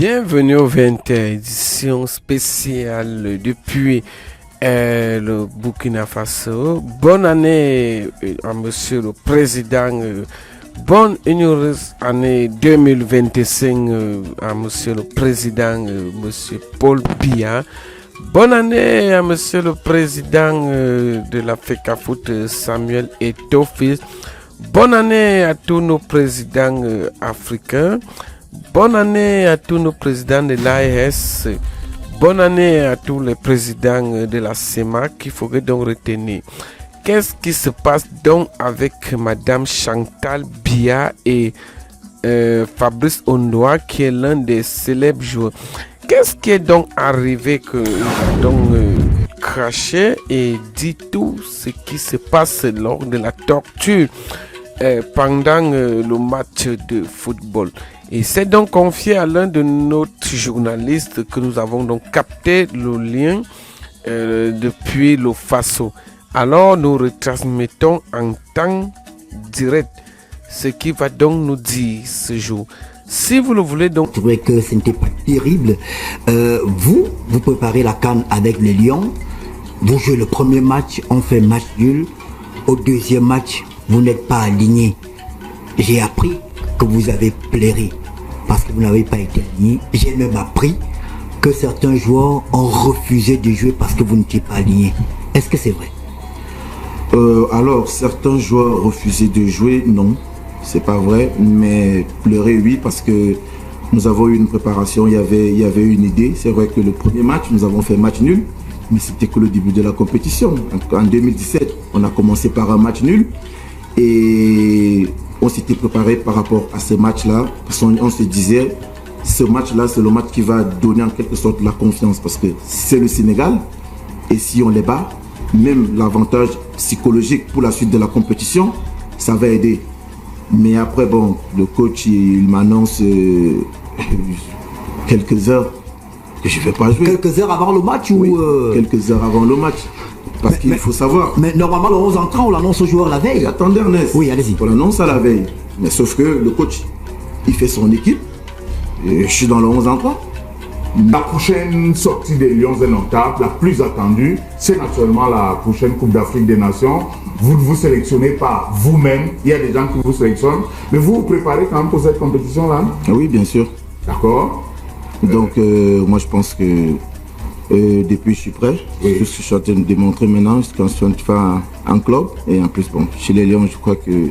Bienvenue au 20e édition spéciale depuis le Burkina Faso. Bonne année à Monsieur le Président. Bonne et heureuse année 2025 à Monsieur le Président, Monsieur Paul Biya. Bonne année à Monsieur le Président de la FECAFOOT, Samuel Eto'o. Bonne année à tous nos présidents africains. Bonne année à tous nos présidents de l'AES. Bonne année à tous les présidents de la CEMAC qu'il faudrait donc retenir. Qu'est-ce qui se passe donc avec Madame Chantal Biya et Fabrice Ondoa, qui est l'un des célèbres joueurs? Qu'est-ce qui est donc arrivé que donc craché et dit tout ce qui se passe lors de la torture pendant le match de football? Et c'est donc confié à l'un de nos journalistes que nous avons donc capté le lien depuis le Faso. Alors nous retransmettons en temps direct ce qui va donc nous dire ce jour. Si vous le voulez donc... C'est vrai que ce n'était pas terrible. Vous préparez la CAN avec les Lions. Vous jouez le premier match, on fait match nul. Au deuxième match, vous n'êtes pas aligné. J'ai appris que vous avez pleuré parce que vous n'avez pas été aligné. J'ai même appris que certains joueurs ont refusé de jouer parce que vous n'étiez pas aligné. Est-ce que c'est vrai? Alors, certains joueurs refusaient de jouer, non, c'est pas vrai, mais pleurer, oui, parce que nous avons eu une préparation, il y avait une idée. C'est vrai que le premier match, nous avons fait match nul, mais c'était que le début de la compétition. En 2017, on a commencé par un match nul et on s'était préparé par rapport à ce match-là. On se disait, ce match-là, c'est le match qui va donner en quelque sorte la confiance parce que c'est le Sénégal et si on les bat, même l'avantage psychologique pour la suite de la compétition, ça va aider. Mais après, bon, le coach, il m'annonce quelques heures que je ne vais pas jouer. Quelques heures avant le match oui, ou quelques heures avant le match. Parce qu'il faut savoir. Mais normalement, le 11 entrant, on l'annonce aux joueurs la veille. Et attendez, Ernest. Oui, allez-y. On l'annonce à la veille. Mais sauf que le coach, il fait son équipe. Et je suis dans le 11 entrant. La prochaine sortie des Lions indomptables, la plus attendue, c'est naturellement la prochaine Coupe d'Afrique des Nations. Vous ne vous sélectionnez pas vous-même, il y a des gens qui vous sélectionnent, mais vous vous préparez quand même pour cette compétition-là? Oui, bien sûr. D'accord. Donc, moi je pense que depuis je suis prêt. Oui. Je suis en train de démontrer maintenant quand je suis en train de faire un club. Et en plus, bon, chez les Lions, je crois que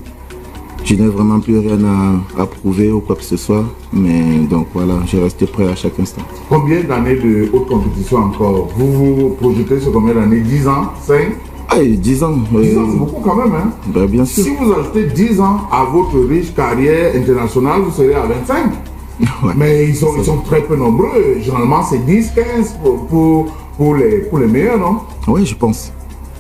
je n'ai vraiment plus rien à prouver ou quoi que ce soit. Mais donc voilà, je reste prêt à chaque instant. Combien d'années de haute compétition encore? Vous vous projetez sur combien d'années? 10 ans? 5? Ah, 10 ans. 10 ans, c'est beaucoup quand même, hein? Ben, bien sûr. Si vous ajoutez 10 ans à votre riche carrière internationale, vous serez à 25. Ouais. Mais ils sont très peu nombreux. Généralement, c'est 10, 15 pour les meilleurs, non? Oui, je pense.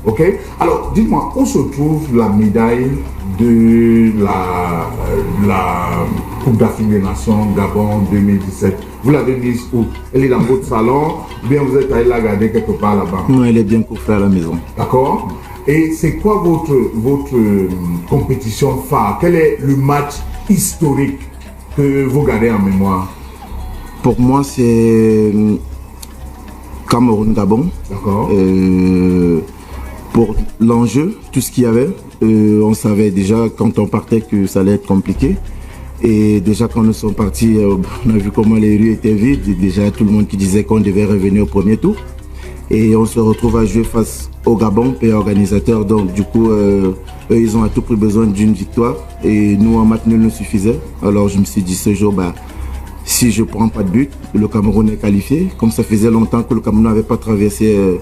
Ok. Alors, dites-moi, où se trouve la médaille de la Coupe d'Afrique des Nations Gabon 2017? Vous l'avez mise où? Elle est dans votre salon ou bien vous êtes allé la garder quelque part là-bas? Non, elle est bien coffrée à la maison. D'accord. Et c'est quoi votre compétition phare? Quel est le match historique que vous gardez en mémoire? Pour moi, c'est Cameroun-Gabon. D'accord. Pour l'enjeu, tout ce qu'il y avait, on savait déjà quand on partait que ça allait être compliqué. Et déjà quand nous sommes partis, on a vu comment les rues étaient vides. Et déjà tout le monde qui disait qu'on devait revenir au premier tour. Et on se retrouve à jouer face au Gabon, pays organisateur. Donc du coup, eux, ils ont à tout prix besoin d'une victoire. Et nous, un match nul nous suffisait. Alors je me suis dit ce jour, si je ne prends pas de but, le Cameroun est qualifié. Comme ça faisait longtemps que le Cameroun n'avait pas traversé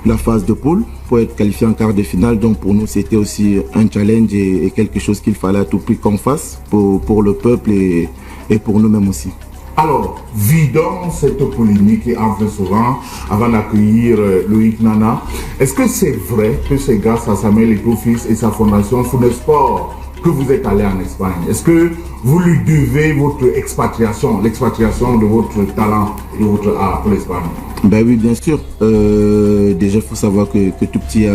la phase de poule pour être qualifié en quart de finale. Donc pour nous, c'était aussi un challenge et quelque chose qu'il fallait à tout prix qu'on fasse pour le peuple et pour nous-mêmes aussi. Alors, vidons cette polémique qui entre souvent avant d'accueillir Loïc Nana. Est-ce que c'est vrai que c'est grâce à Samuel Eto'o et sa fondation Foodsport que vous êtes allé en Espagne? Est-ce que vous lui devez votre expatriation, l'expatriation de votre talent et de votre art pour l'Espagne? Ben oui, bien sûr. Déjà, il faut savoir que tout petit,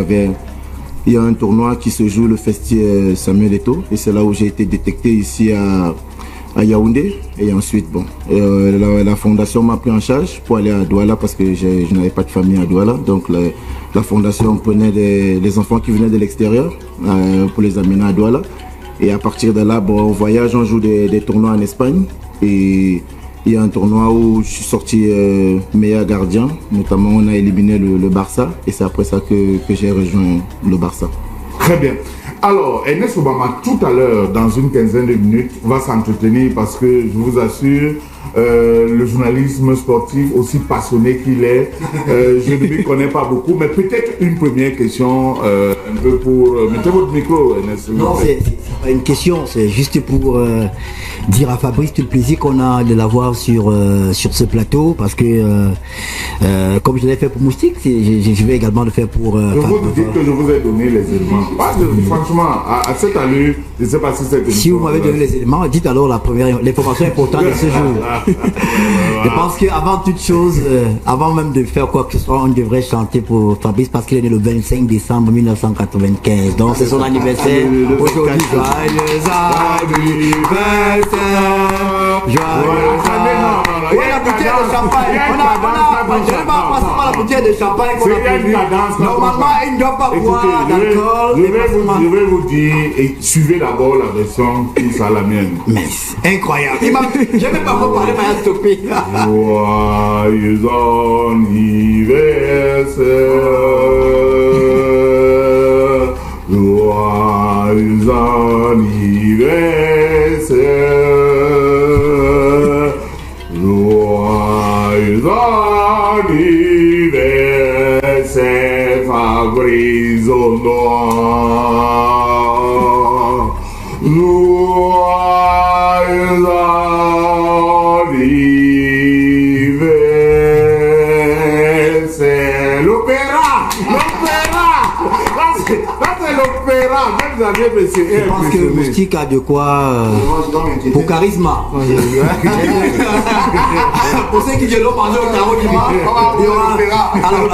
il y a un tournoi qui se joue, le Festival Samuel Eto'o. Et c'est là où j'ai été détecté ici à Yaoundé. Et ensuite, bon, la fondation m'a pris en charge pour aller à Douala parce que je n'avais pas de famille à Douala. Donc la fondation prenait des enfants qui venaient de l'extérieur pour les amener à Douala. Et à partir de là, bon, on voyage, on joue des tournois en Espagne. Et il y a un tournoi où je suis sorti meilleur gardien. Notamment, on a éliminé le Barça. Et c'est après ça que j'ai rejoint le Barça. Très bien. Alors, Ernest Obama, tout à l'heure, dans une quinzaine de minutes, va s'entretenir parce que, je vous assure, le journalisme sportif, aussi passionné qu'il est, je ne lui connais pas beaucoup, mais peut-être une première question, un peu pour... mettez votre micro, Ernest. Non, c'est pas une question, c'est juste pour dire à Fabrice tout le plaisir qu'on a de l'avoir sur ce plateau, parce que, comme je l'ai fait pour Moustique, je vais également le faire pour... je vous dis que je vous ai donné les éléments. Franchement, à cette allure, je ne sais pas si c'est... Si vous m'avez donné les éléments, dites alors l'information importante de ce jour. Je pense qu'avant toute chose, avant même de faire quoi que ce soit, on devrait chanter pour Fabrice parce qu'il est né le 25 décembre 1995. Donc c'est son anniversaire. Aujourd'hui, joyeux anniversaire. Joyeux la bouteille de champagne. Je ne vais pas passer par la bouteille de champagne qu'on a prévu. Normalement, il ne doit pas boire d'alcool. Je vais vous dire, et suivez d'abord la version qui sera la mienne. Mais incroyable. Je ne vais pas vous parler, mais il a stoppé. Joyeux anniversaire. Joyeux anniversaire. Joyeux anniversaire, Fabrice Ondoa. Joyeux anniversaire. L'opéra. Là, c'est l'opéra. Même Xavier Messier. Je pense que Moustique a de quoi pour charisme. Pour ceux qui l'ont mangé au carreau dimanche, alors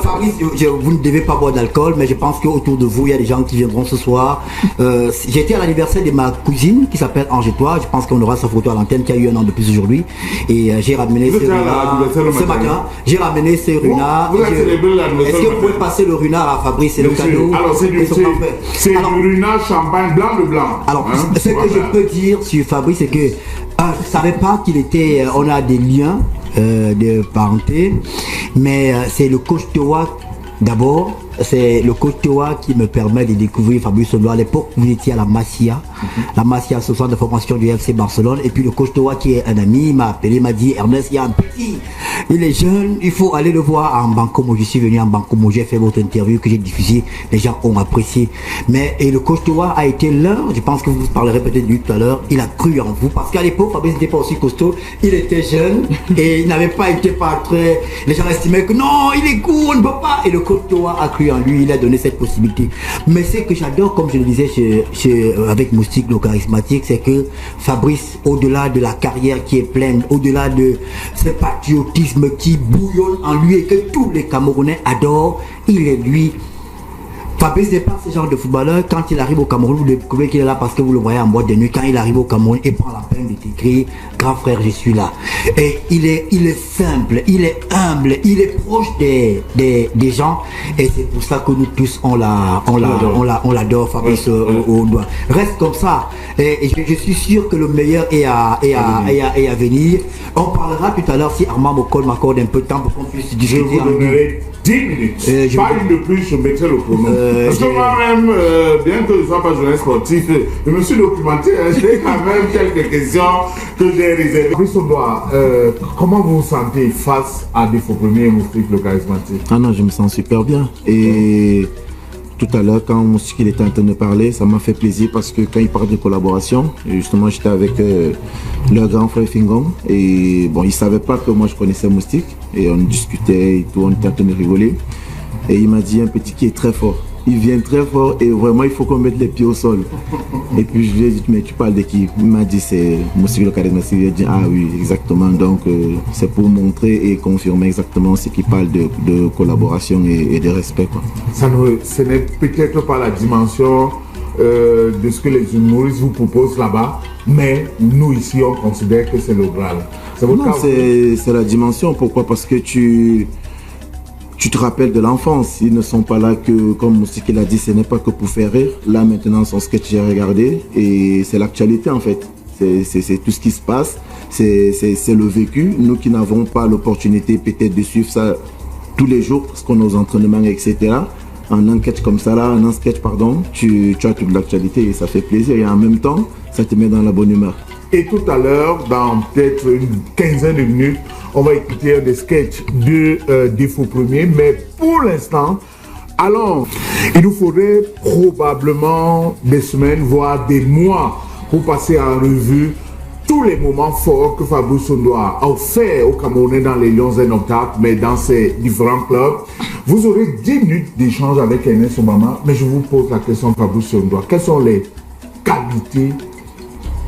Fabrice, vous ne devez pas boire d'alcool, mais je pense qu'autour de vous, il y a des gens qui viendront ce soir. J'étais à l'anniversaire de ma cousine qui s'appelle Angétois. Je pense qu'on aura sa photo à l'antenne qui a eu un an de plus aujourd'hui. Et j'ai ramené Seruna ce matin. J'ai ramené Seruna. Est-ce que vous pouvez passer le runard à Fabrice? C'est le cadeau. Alors c'est du runard champagne blanc de blanc. Alors ce que je peux dire sur Fabrice, c'est que je ne savais pas qu'il était, on a des liens de parenté, mais c'est le coach Toa d'abord. C'est le coach Toa qui me permet de découvrir Fabrice Ondoa. À l'époque, vous étiez à la Masia. La Masia, ce centre de formation du FC Barcelone. Et puis le coach Toa, qui est un ami, m'a appelé, m'a dit, Ernest, il y a un petit, il est jeune, il faut aller le voir en Bancomo. Je suis venu en Bancomo, j'ai fait votre interview que j'ai diffusée. Les gens ont apprécié. Mais et le coach Toa a été l'un, je pense que vous parlerez peut-être de lui tout à l'heure, il a cru en vous. Parce qu'à l'époque, Fabrice n'était pas aussi costaud. Il était jeune et il n'avait pas été pas très... Les gens estimaient que non, il est court, on ne peut pas. Et le coach Toa a cru en lui, il a donné cette possibilité. Mais ce que j'adore, comme je le disais avec Moustique, le charismatique, c'est que Fabrice, au-delà de la carrière qui est pleine, au-delà de ce patriotisme qui bouillonne en lui et que tous les Camerounais adorent, il est lui. Fabrice n'est pas ce genre de footballeur. Quand il arrive au Cameroun, vous découvrez qu'il est là parce que vous le voyez en boîte de nuit. Quand il arrive au Cameroun, il prend la peine de t'écrire, grand frère, je suis là. Et il est simple, il est humble, il est proche des gens. Et c'est pour ça que nous tous, on l'adore, Fabrice Ondoa. Reste comme ça. Et je suis sûr que le meilleur est à venir. On parlera tout à l'heure si Armand Mokol m'accorde un peu de temps pour qu'on puisse discuter. Je vous donnerai 10 minutes. Pas une de plus, je mettrai le chrono. Parce que moi-même, bien que je ne sois pas journaliste sportif, je me suis documenté. J'ai quand même quelques questions que j'ai réservées. Fabrice Ondoa, comment vous vous sentez face à des faux premiers Moustique, le charismatique? Ah non, je me sens super bien. Et tout à l'heure, quand Moustique était en train de parler, ça m'a fait plaisir parce que quand il parle de collaboration, justement, j'étais avec leur grand frère Fingong. Et bon, il ne savait pas que moi je connaissais Moustique. Et on discutait et tout, on était en train de rigoler. Et il m'a dit un petit qui est très fort. Il vient très fort et vraiment il faut qu'on mette les pieds au sol. Et puis je lui ai dit, mais tu parles de qui? Il m'a dit c'est Moustique le charismatique. Il a dit ah oui exactement. Donc c'est pour montrer et confirmer exactement ce qu'il parle de collaboration et de respect, quoi. Ce n'est peut-être pas la dimension de ce que les humoristes vous proposent là-bas, mais nous ici on considère que c'est le Graal. Non, c'est la dimension. Pourquoi? Parce que tu te rappelles de l'enfance. Ils ne sont pas là que, comme ce qu'il a dit, ce n'est pas que pour faire rire. Là maintenant, son sketch j'ai regardé et c'est l'actualité en fait. C'est tout ce qui se passe, c'est le vécu. Nous qui n'avons pas l'opportunité peut-être de suivre ça tous les jours parce qu'on est aux entraînements, etc. En un sketch comme ça là, tu as toute l'actualité et ça fait plaisir. Et en même temps, ça te met dans la bonne humeur. Et tout à l'heure, dans peut-être une quinzaine de minutes, on va écouter des sketchs de Défaut Premier. Mais pour l'instant, alors, il nous faudrait probablement des semaines, voire des mois pour passer en revue tous les moments forts que Fabrice Ondoa a offert aux Camerounais dans les Lions Indomptables, mais dans ses différents clubs. Vous aurez 10 minutes d'échange avec Ernest Obama, mais je vous pose la question, Fabrice Ondoa. Quelles sont les qualités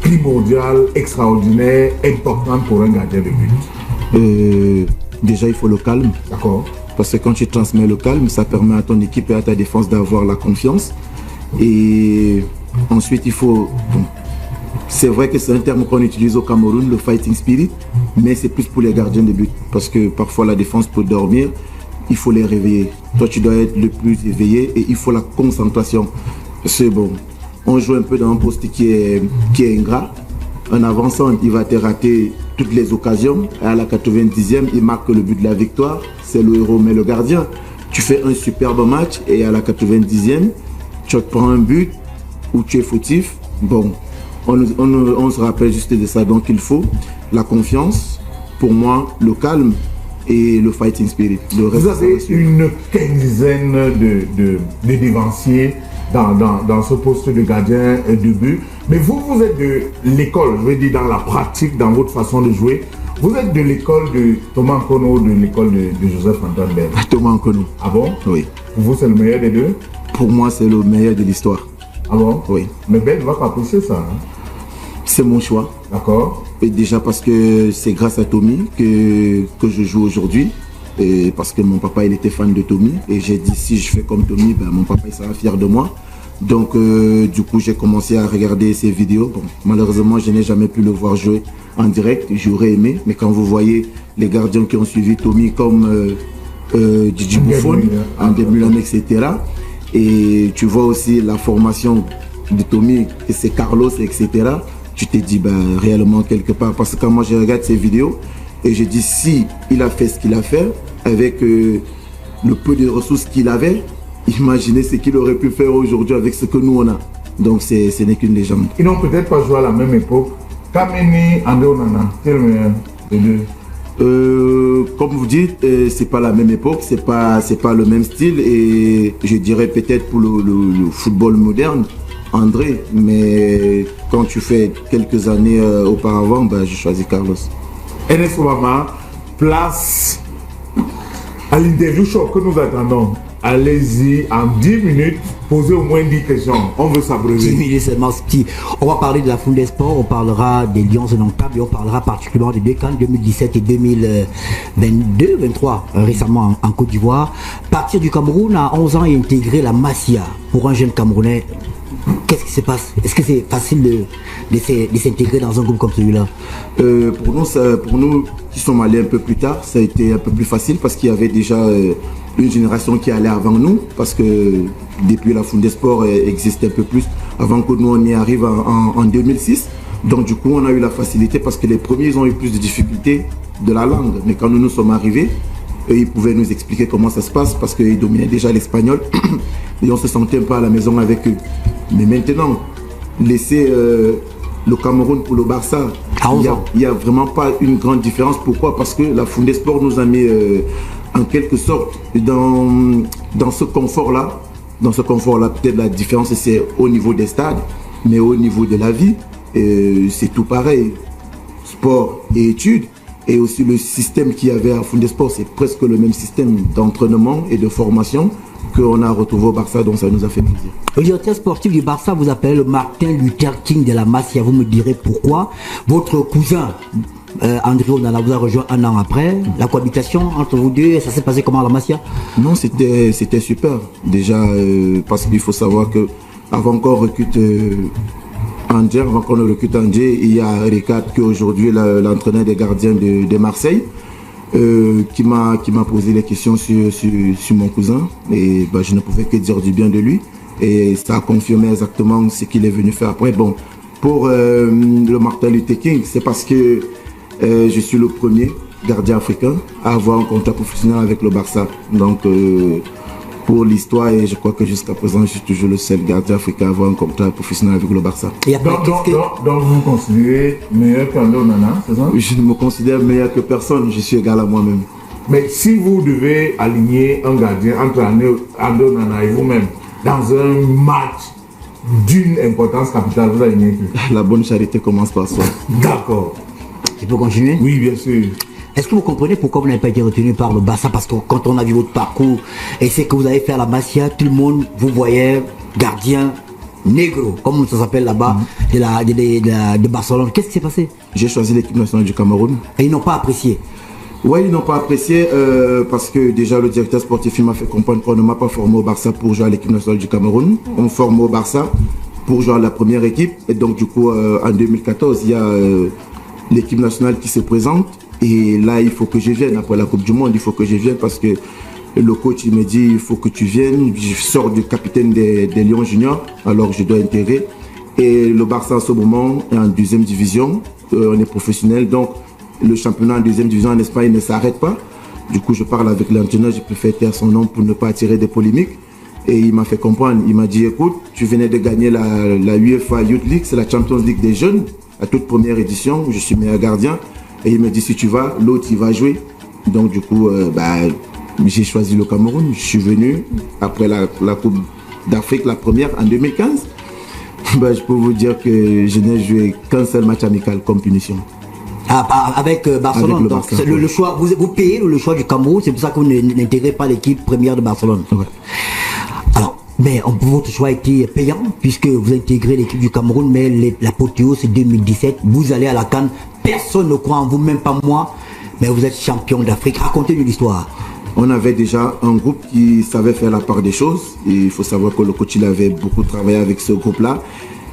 primordiales, extraordinaires, importantes pour un gardien de but? Déjà, il faut le calme. D'accord. Parce que quand tu transmets le calme, ça permet à ton équipe et à ta défense d'avoir la confiance. Et ensuite, il faut... C'est vrai que c'est un terme qu'on utilise au Cameroun, le fighting spirit, mais c'est plus pour les gardiens de but. Parce que parfois la défense peut dormir, il faut les réveiller. Toi, tu dois être le plus éveillé et il faut la concentration. C'est bon. On joue un peu dans un poste qui est ingrat. En avançant, il va te rater toutes les occasions. Et à la 90e, il marque le but de la victoire. C'est le héros, mais le gardien. Tu fais un superbe match et à la 90e, tu te prends un but où tu es fautif. Bon. On se rappelle juste de ça, donc il faut la confiance, pour moi, le calme et le fighting spirit. Vous avez une quinzaine de dévanciers dans ce poste de gardien de but, mais vous êtes de l'école, je veux dire dans la pratique, dans votre façon de jouer, vous êtes de l'école de Thomas Nkono ou de l'école de Joseph-Antoine Bell? Thomas Nkono. Ah bon? Oui. Pour vous, c'est le meilleur des deux? Pour moi, c'est le meilleur de l'histoire. Ah bon? Oui. Mais Ben ne va pas apprécier ça. Hein? C'est mon choix. D'accord. Et déjà parce que c'est grâce à Tommy que je joue aujourd'hui. Et parce que mon papa, il était fan de Tommy. Et j'ai dit, si je fais comme Tommy, ben, mon papa, il sera fier de moi. Donc, du coup, j'ai commencé à regarder ses vidéos. Bon, malheureusement, je n'ai jamais pu le voir jouer en direct. J'aurais aimé. Mais quand vous voyez les gardiens qui ont suivi Tommy, comme Djidji Buffon, André Mulan, etc. Et tu vois aussi la formation de Tommy, et c'est Carlos, etc. Tu te dis ben, réellement quelque part, parce que quand moi je regarde ces vidéos et je dis si il a fait ce qu'il a fait avec le peu de ressources qu'il avait, imaginez ce qu'il aurait pu faire aujourd'hui avec ce que nous on a. Donc ce n'est qu'une légende. Ils n'ont peut-être pas joué à la même époque. Kameni, André Onana, quel meilleur des deux? Comme vous dites, c'est pas la même époque, c'est pas le même style et je dirais peut-être pour le football moderne, André, mais quand tu fais quelques années auparavant, ben, je choisis Carlos. Ernest Obama, place à l'interview show que nous attendons. Allez-y, en 10 minutes, posez au moins 10 questions. On veut s'abreuver. 10 minutes seulement, petit. On va parler de la Foule des Sports, on parlera des Lions Indomptables et on parlera particulièrement des deux camps 2017 et 2022-23, récemment en Côte d'Ivoire. Partir du Cameroun à 11 ans et intégrer la Masia pour un jeune Camerounais. Qu'est-ce qui se passe? Est-ce que c'est facile de s'intégrer dans un groupe comme celui-là? Pour nous qui sommes allés un peu plus tard, ça a été un peu plus facile parce qu'il y avait déjà une génération qui allait avant nous, parce que depuis la Foule des Sports existe un peu plus avant que nous on y arrive en 2006. Donc du coup on a eu la facilité parce que les premiers ils ont eu plus de difficultés de la langue, mais quand nous sommes arrivés, ils pouvaient nous expliquer comment ça se passe parce qu'ils dominaient déjà l'espagnol et on se sentait un peu à la maison avec eux. Mais maintenant, laisser le Cameroun pour le Barça, il n'y a vraiment pas une grande différence. Pourquoi? Parce que la Foule des Sports nous a mis en quelque sorte dans ce confort-là. Dans ce confort-là, peut-être la différence c'est au niveau des stades, mais au niveau de la vie, c'est tout pareil. Sport et études. Et aussi le système qu'il y avait à Foule des Sports, c'est presque le même système d'entraînement et de formation qu'on a retrouvé au Barça, donc ça nous a fait plaisir. Le directeur sportif du Barça vous appelle le Martin Luther King de la Masia, vous me direz pourquoi. Votre cousin André Onana vous a rejoint un an après. La cohabitation entre vous deux, ça s'est passé comment à la Masia? Non, c'était super. Déjà, parce qu'il faut savoir que avant qu'on recrute André, avant qu'on le recrute André, il y a Ricard qui est aujourd'hui l'entraîneur des gardiens de Marseille, qui m'a posé des questions sur mon cousin. Et je ne pouvais que dire du bien de lui. Et ça a confirmé exactement ce qu'il est venu faire après. Bon, pour le Martin Luther King, c'est parce que je suis le premier gardien africain à avoir un contrat professionnel avec le Barça. Donc, pour l'histoire, et je crois que jusqu'à présent, je suis toujours le seul gardien africain à avoir un contrat professionnel avec le Barça. Donc vous considérez meilleur qu'Ando Nana, c'est ça? Je ne me considère meilleur que personne, je suis égal à moi-même. Mais si vous devez aligner un gardien entre Ando Nana et vous-même dans un match d'une importance capitale, vous alignez qui? La bonne charité commence par soi. D'accord. Tu peux continuer? Oui, bien sûr. Est-ce que vous comprenez pourquoi vous n'avez pas été retenu par le Barça? Parce que quand on a vu votre parcours et c'est que vous avez fait à la Masia, tout le monde vous voyait gardien négro, comme ça s'appelle là-bas, de Barcelone. Qu'est-ce qui s'est passé? J'ai choisi l'équipe nationale du Cameroun. Et ils n'ont pas apprécié? Oui, ils n'ont pas apprécié parce que déjà le directeur sportif m'a fait comprendre qu'on ne m'a pas formé au Barça pour jouer à l'équipe nationale du Cameroun. On me forme au Barça pour jouer à la première équipe. Et donc du coup, en 2014, il y a l'équipe nationale qui se présente. Et là, il faut que je vienne. Après la Coupe du Monde, il faut que je vienne parce que le coach il me dit il faut que tu viennes. Je sors du capitaine des Lions Juniors, alors je dois intégrer. Et le Barça en ce moment est en deuxième division. On est professionnel, donc le championnat en deuxième division en Espagne ne s'arrête pas. Du coup, je parle avec l'entraîneur, je préfère taire son nom pour ne pas attirer des polémiques. Et il m'a fait comprendre, il m'a dit écoute, tu venais de gagner la UEFA Youth League, c'est la Champions League des jeunes, la toute première édition, je suis meilleur gardien. Et il me dit si tu vas, l'autre il va jouer. Donc du coup, j'ai choisi le Cameroun. Je suis venu après la Coupe d'Afrique, la première en 2015. Je peux vous dire que je n'ai joué qu'un seul match amical comme punition. Avec Barcelone. Avec le donc Barça, le choix, vous payez le choix du Cameroun, c'est pour ça que vous n'intégrez pas l'équipe première de Barcelone. Ouais. Alors, mais votre choix a été payant puisque vous intégrez l'équipe du Cameroun, mais l'apothéose c'est 2017. Vous allez à la CAN. Personne ne croit en vous, même pas moi, mais vous êtes champion d'Afrique. Racontez-nous l'histoire. On avait déjà un groupe qui savait faire la part des choses. Et il faut savoir que le coach il avait beaucoup travaillé avec ce groupe-là.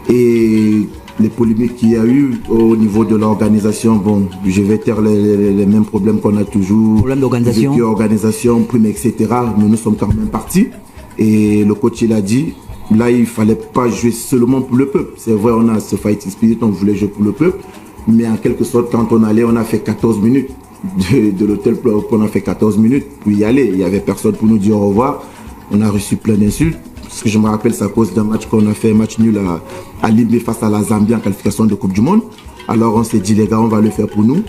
Et les polémiques qu'il y a eu au niveau de l'organisation, bon, je vais taire les mêmes problèmes qu'on a toujours. Problème d'organisation. Organisation, prime, etc. Mais nous sommes quand même partis. Et le coach il a dit, là il ne fallait pas jouer seulement pour le peuple. C'est vrai, on a ce fighting spirit, on voulait jouer pour le peuple. Mais en quelque sorte, quand on allait, on a fait 14 minutes de l'hôtel, on a fait 14 minutes pour y aller. Il n'y avait personne pour nous dire au revoir. On a reçu plein d'insultes. Parce que je me rappelle, c'est à cause d'un match qu'on a fait, un match nul à Libye face à la Zambie en qualification de Coupe du Monde. Alors on s'est dit, les gars, on va le faire pour nous.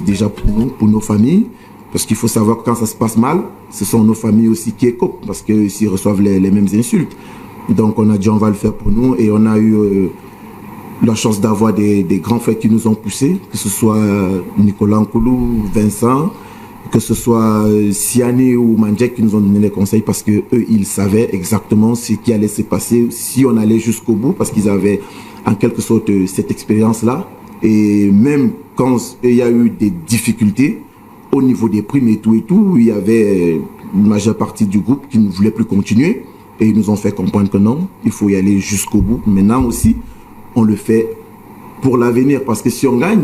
Déjà pour nous, pour nos familles. Parce qu'il faut savoir que quand ça se passe mal, ce sont nos familles aussi qui écopent. Parce qu'ils reçoivent les mêmes insultes. Donc on a dit, on va le faire pour nous. Et on a eu la chance d'avoir des grands frères qui nous ont poussés, que ce soit Nicolas Nkoulou, Vincent, que ce soit Siani ou Mandjek qui nous ont donné les conseils parce que eux ils savaient exactement ce qui allait se passer si on allait jusqu'au bout parce qu'ils avaient en quelque sorte cette expérience-là. Et même quand il y a eu des difficultés au niveau des primes et tout, il y avait une majeure partie du groupe qui ne voulait plus continuer et ils nous ont fait comprendre que non, il faut y aller jusqu'au bout. Maintenant aussi, on le fait pour l'avenir parce que si on gagne,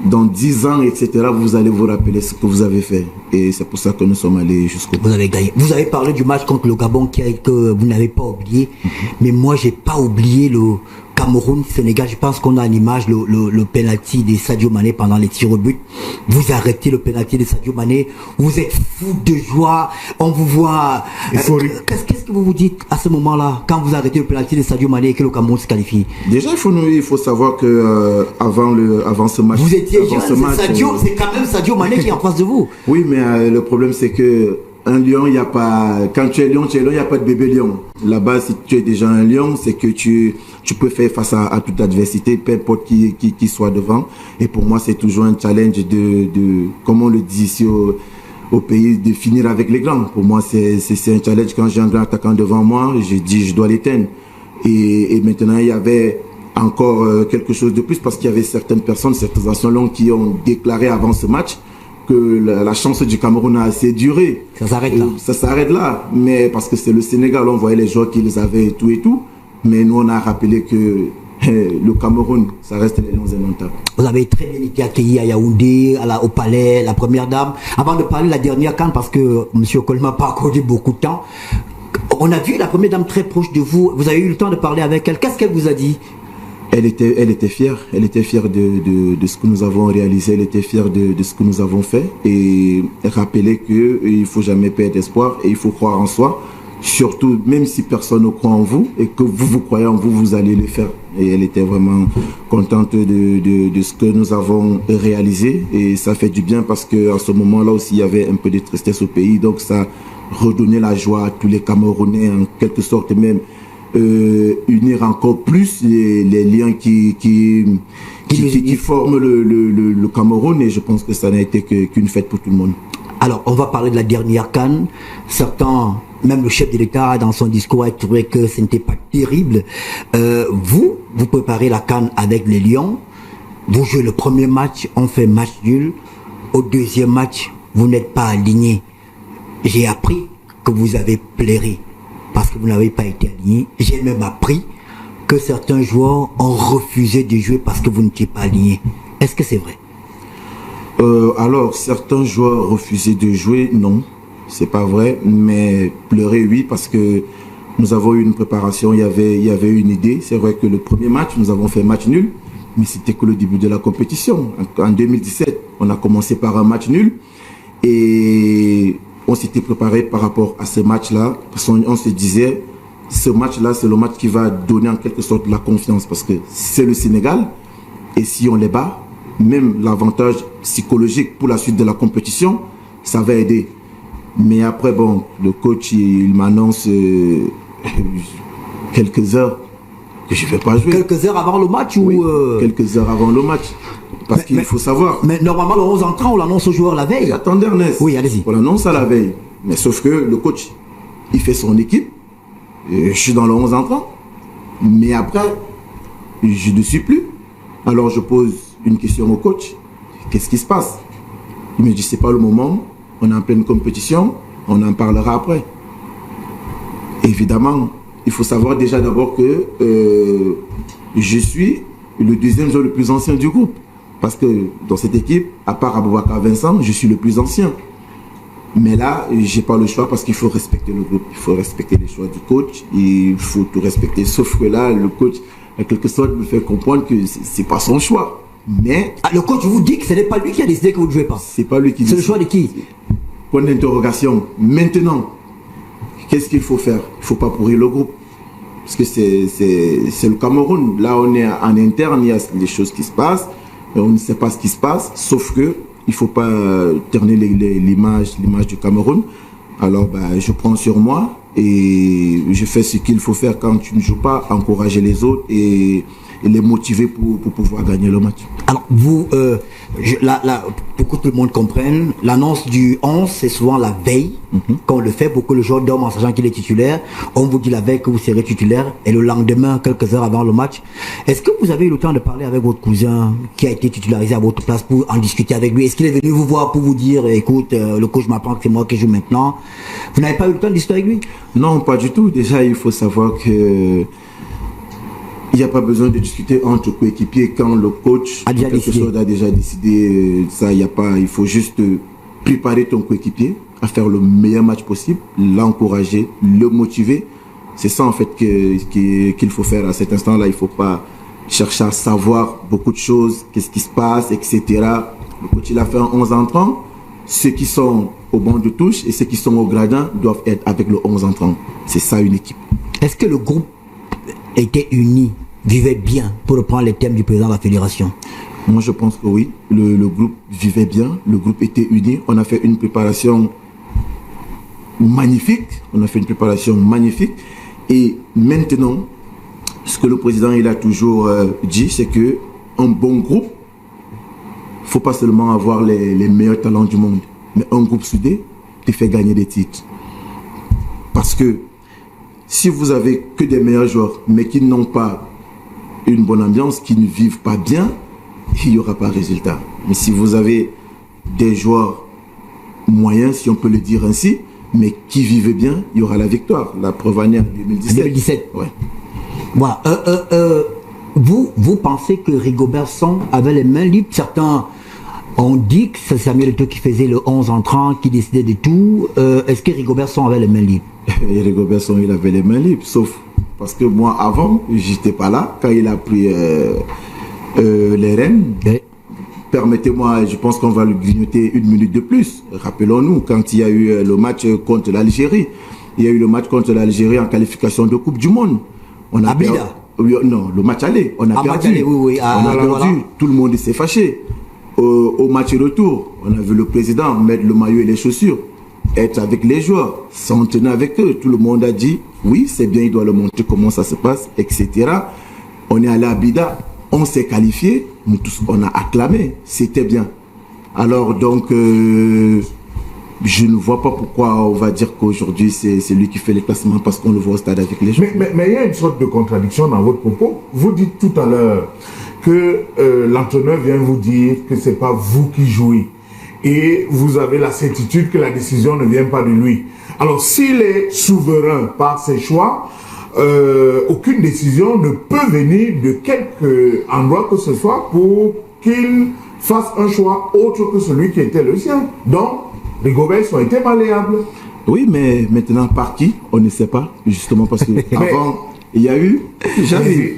dans 10 ans, etc., vous allez vous rappeler ce que vous avez fait. Et c'est pour ça que nous sommes allés jusqu'au bout. Vous avez gagné. Vous avez parlé du match contre le Gabon que vous n'avez pas oublié. Mais moi, j'ai pas oublié le Cameroun-Sénégal. Je pense qu'on a en image le penalty de Sadio Mané pendant les tirs au but. Vous arrêtez le penalty de Sadio Mané. Vous êtes fou de joie. On vous voit. Qu'est-ce que vous vous dites à ce moment-là quand vous arrêtez le penalty de Sadio Mané et que le Cameroun se qualifie? Déjà, il faut savoir que avant ce match, vous étiez jeune, c'est quand même Sadio Mané qui est en face de vous. Oui, mais le problème c'est que un lion, il y a pas. Quand tu es lion, il n'y a pas de bébé lion. Là-bas, si tu es déjà un lion, c'est que tu peux faire face à toute adversité, peu importe qui soit devant. Et pour moi, c'est toujours un challenge comme on le dit ici au pays, de finir avec les grands. Pour moi, c'est un challenge. Quand j'ai un grand attaquant devant moi, je dis je dois l'éteindre. Et maintenant, il y avait encore quelque chose de plus parce qu'il y avait certaines personnes, certains nationaux qui ont déclaré avant ce match que la chance du Cameroun a assez duré. Ça s'arrête là. Ça s'arrête là. Mais parce que c'est le Sénégal, on voyait les joueurs qu'ils avaient et tout. Mais nous, on a rappelé que le Cameroun, ça reste les Lions indomptables. Vous avez très bien été accueilli à Yaoundé, au palais, la première dame. Avant de parler de la dernière CAN, parce que M. Colma n'a pas accordé beaucoup de temps, on a vu la première dame très proche de vous. Vous avez eu le temps de parler avec elle. Qu'est-ce qu'elle vous a dit? Elle était fière. Elle était fière de ce que nous avons réalisé. Elle était fière de ce que nous avons fait. Et rappeler qu'il ne faut jamais perdre espoir et il faut croire en soi. Surtout, même si personne ne croit en vous et que vous croyez en vous, vous allez le faire. Et elle était vraiment contente de ce que nous avons réalisé. Et ça fait du bien parce qu'à ce moment-là aussi, il y avait un peu de tristesse au pays. Donc ça redonnait la joie à tous les Camerounais, en quelque sorte même. Unir encore plus les liens qui forment le Cameroun, et je pense que ça n'a été qu'une fête pour tout le monde. Alors, on va parler de la dernière CAN. Certains, même le chef de l'État, dans son discours, a trouvé que ce n'était pas terrible. Vous préparez la CAN avec les Lions. Vous jouez le premier match, on fait match nul. Au deuxième match, vous n'êtes pas aligné. J'ai appris que vous avez pleuré parce que vous n'avez pas été aligné. J'ai même appris que certains joueurs ont refusé de jouer parce que vous n'étiez pas aligné. Est-ce que c'est vrai? Alors, certains joueurs refusaient de jouer, non, c'est pas vrai, mais pleurer, oui, parce que nous avons eu une préparation, il y avait une idée. C'est vrai que le premier match, nous avons fait match nul, mais c'était que le début de la compétition. En 2017, on a commencé par un match nul et on s'était préparé par rapport à ce match-là. On se disait, ce match-là, c'est le match qui va donner en quelque sorte la confiance parce que c'est le Sénégal et si on les bat, même l'avantage psychologique pour la suite de la compétition, ça va aider. Mais après, bon, le coach, il m'annonce quelques heures que je ne vais pas jouer. Quelques heures avant le match oui, ou quelques heures avant le match. Parce qu'il faut savoir. Mais normalement, le 11 entrant, on l'annonce aux joueurs la veille. Attendez, Ernest. Oui, allez-y. On l'annonce à la veille. Mais sauf que le coach, il fait son équipe. Et je suis dans le 11 entrant. Mais après, je ne suis plus. Alors je pose une question au coach. Qu'est-ce qui se passe? Il me dit, c'est pas le moment. On est en pleine compétition. On en parlera après. Évidemment, il faut savoir déjà d'abord que je suis le deuxième joueur le plus ancien du groupe. Parce que dans cette équipe, à part Aboubakar Vincent, je suis le plus ancien. Mais là, j'ai pas le choix parce qu'il faut respecter le groupe. Il faut respecter les choix du coach. Il faut tout respecter. Sauf que là, le coach, en quelque sorte, me fait comprendre que c'est pas son choix. Mais... Ah, le coach vous dit que ce n'est pas lui qui a décidé que vous ne jouez pas. C'est pas lui qui décide. C'est le choix de qui? Point d'interrogation. Maintenant, qu'est-ce qu'il faut faire? Il ne faut pas pourrir le groupe. Parce que c'est le Cameroun. Là, on est en interne, il y a des choses qui se passent. On ne sait pas ce qui se passe. Sauf que il ne faut pas terner l'image du Cameroun. Alors, je prends sur moi et je fais ce qu'il faut faire quand tu ne joues pas, encourager les autres et les motiver pour pouvoir gagner le match. Alors, vous, pour que tout le monde comprenne, l'annonce du 11, c'est souvent la veille qu'on le fait. Beaucoup de joueurs dorment en sachant qu'il est titulaire. On vous dit la veille que vous serez titulaire et le lendemain, quelques heures avant le match. Est-ce que vous avez eu le temps de parler avec votre cousin qui a été titularisé à votre place pour en discuter avec lui? Est-ce qu'il est venu vous voir pour vous dire, écoute, le coach m'apprend que c'est moi qui joue maintenant? Vous n'avez pas eu le temps de discuter avec lui? Non, pas du tout. Déjà, il faut savoir que il n'y a pas besoin de discuter entre coéquipiers quand le coach a déjà décidé. Ça, il y a pas. Il faut juste préparer ton coéquipier à faire le meilleur match possible, l'encourager, le motiver. C'est ça en fait qu'il faut faire à cet instant-là. Il ne faut pas chercher à savoir beaucoup de choses, qu'est-ce qui se passe, etc. Le coach, il a fait un 11 entrant. Ceux qui sont au banc de touche et ceux qui sont au gradin doivent être avec le 11 entrant. C'est ça une équipe. Est-ce que le groupe était uni, vivait bien, pour reprendre les thèmes du président de la fédération? Moi, je pense que oui. Le groupe vivait bien, le groupe était uni. On a fait une préparation magnifique. Et maintenant, ce que le président il a toujours dit, c'est que un bon groupe, il ne faut pas seulement avoir les meilleurs talents du monde, mais un groupe soudé te fait gagner des titres. Parce que si vous avez que des meilleurs joueurs, mais qui n'ont pas une bonne ambiance, qui ne vivent pas bien, il n'y aura pas de résultat. Mais si vous avez des joueurs moyens, si on peut le dire ainsi, mais qui vivent bien, il y aura la victoire. La preuve en est en 2017. 2017. Ouais. Voilà. Vous pensez que Rigobert Song avait les mains libres? Certains ont dit que c'est Samuel Eto'o qui faisait le 11 entrant, qui décidait de tout. Est-ce que Rigobert Song avait les mains libres? Et Rigobert Song, il avait les mains libres, sauf parce que moi, avant, j'étais pas là. Quand il a pris les rênes, Oui. permettez-moi, je pense qu'on va lui grignoter 1 minute de plus. Rappelons-nous, quand il y a eu le match contre l'Algérie, il y a eu le match contre l'Algérie en qualification de Coupe du Monde. On a Blida. Non, le match aller, on a perdu. Match aller, oui, on a perdu, voilà. tout le monde s'est fâché. Au match retour, on a vu le président mettre le maillot et les chaussures, être avec les joueurs, s'entraîner avec eux. Tout le monde a dit, oui, c'est bien, il doit le montrer comment ça se passe, etc. On est allé à Blida, on s'est qualifié, nous tous, on a acclamé, c'était bien. Alors donc, je ne vois pas pourquoi on va dire qu'aujourd'hui c'est lui qui fait les classements parce qu'on le voit au stade avec les joueurs. Mais il y a une sorte de contradiction dans votre propos. Vous dites tout à l'heure que l'entraîneur vient vous dire que ce n'est pas vous qui jouez. Et vous avez la certitude que la décision ne vient pas de lui. Alors s'il est souverain par ses choix, aucune décision ne peut venir de quelque endroit que ce soit pour qu'il fasse un choix autre que celui qui était le sien. Donc, les Rigobert ont été malléables. Oui, mais maintenant par qui? On ne sait pas, justement parce que avant, il y a eu... J'arrive.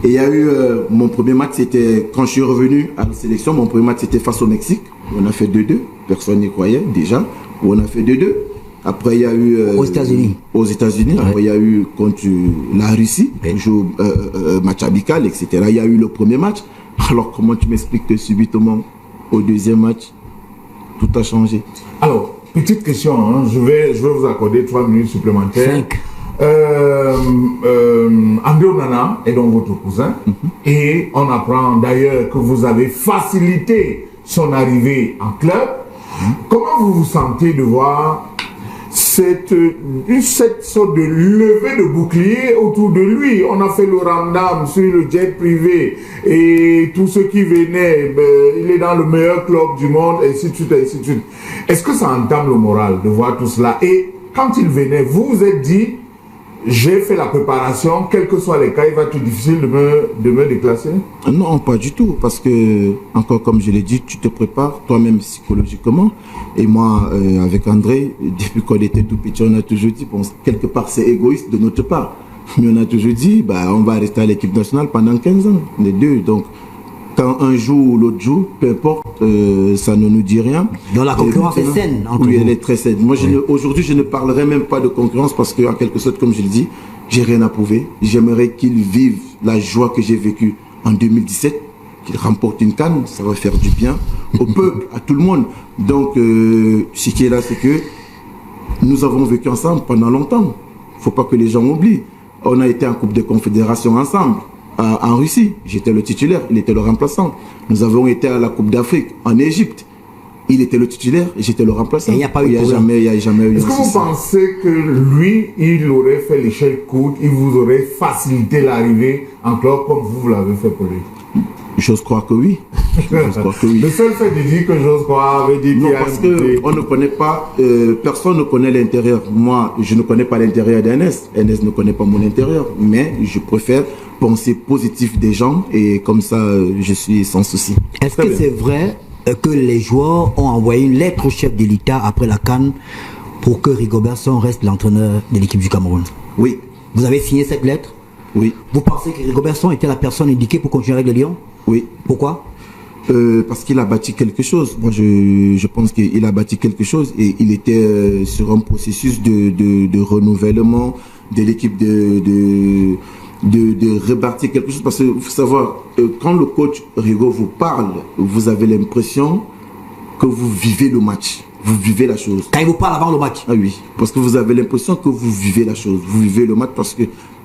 Et il y a eu, mon premier match, c'était, quand je suis revenu à la sélection, mon premier match c'était face au Mexique. On a fait 2-2, personne n'y croyait déjà. On a fait 2-2. Après, il y a eu... aux États-Unis. Aux États-Unis. Ouais. Après, il y a eu contre la Russie, Ouais. match amical, etc. Il y a eu le premier match. Alors, comment tu m'expliques que subitement, au deuxième match, tout a changé? Alors, petite question, hein, je vais vous accorder 3 minutes supplémentaires. 5. André Onana est donc votre cousin. Et on apprend d'ailleurs que vous avez facilité son arrivée en club. Comment vous vous sentez de voir cette sorte de levée de bouclier autour de lui? On a fait le ramdam sur le jet privé et tous ceux qui venaient, il est dans le meilleur club du monde, et ainsi de suite, et ainsi de suite. Est-ce que ça entame le moral de voir tout cela? Et quand il venait, vous vous êtes dit, j'ai fait la préparation, quels que soient les cas, il va être difficile de me déclasser? Non, pas du tout, parce que, encore comme je l'ai dit, tu te prépares toi-même psychologiquement. Et moi, avec André, depuis qu'on était tout petit, on a toujours dit, bon, quelque part c'est égoïste de notre part, mais on a toujours dit, bah, on va rester à l'équipe nationale pendant 15 ans, les deux. Donc, quand un joue ou l'autre joue, peu importe, ça ne nous dit rien. Donc la concurrence est saine entre Oui, vous. elle est très saine. Moi, aujourd'hui, je ne parlerai même pas de concurrence parce que, en quelque sorte, comme je le dis, j'ai rien à prouver. J'aimerais qu'il vive la joie que j'ai vécue en 2017, qu'il remporte une CAN, ça va faire du bien au peuple, à tout le monde. Donc, ce qui est là, c'est que nous avons vécu ensemble pendant longtemps. Il ne faut pas que les gens oublient. On a été en Coupe de Confédération ensemble. En Russie, j'étais le titulaire, il était le remplaçant. Nous avons été à la Coupe d'Afrique en Égypte. Il était le titulaire et j'étais le remplaçant. Et il n'y a pas eu de problème. Il n'y a jamais eu. Est-ce que vous pensez que lui, il aurait fait l'échelle courte, il vous aurait facilité l'arrivée en club comme vous l'avez fait pour lui? J'ose croire que oui. J'ose croire que oui. Le seul fait de dire que j'ose croire avait dit qu'il Non, y a parce une qu'on ne connaît pas, personne ne connaît l'intérieur. Moi, je ne connais pas l'intérieur d'Ernest. Ernest ne connaît pas mon intérieur. Mais je préfère penser positif des gens et comme ça, je suis sans souci. Est-ce que c'est vrai que les joueurs ont envoyé une lettre au chef de l'État après la CAN pour que Rigobert Song reste l'entraîneur de l'équipe du Cameroun? Oui, Vous avez signé cette lettre? oui, Vous pensez que Rigobert Song était la personne indiquée pour continuer avec les Lions? oui. Pourquoi? Parce qu'il a bâti quelque chose. Moi, je pense qu'il a bâti quelque chose et il était sur un processus de renouvellement de l'équipe, de rebâtir quelque chose. Parce que, faut savoir, quand le coach Rigo vous parle, vous avez l'impression que vous vivez le match. Vous vivez la chose. Quand il vous parle avant le match? Ah oui, parce que vous avez l'impression que vous vivez la chose. Vous vivez le match parce que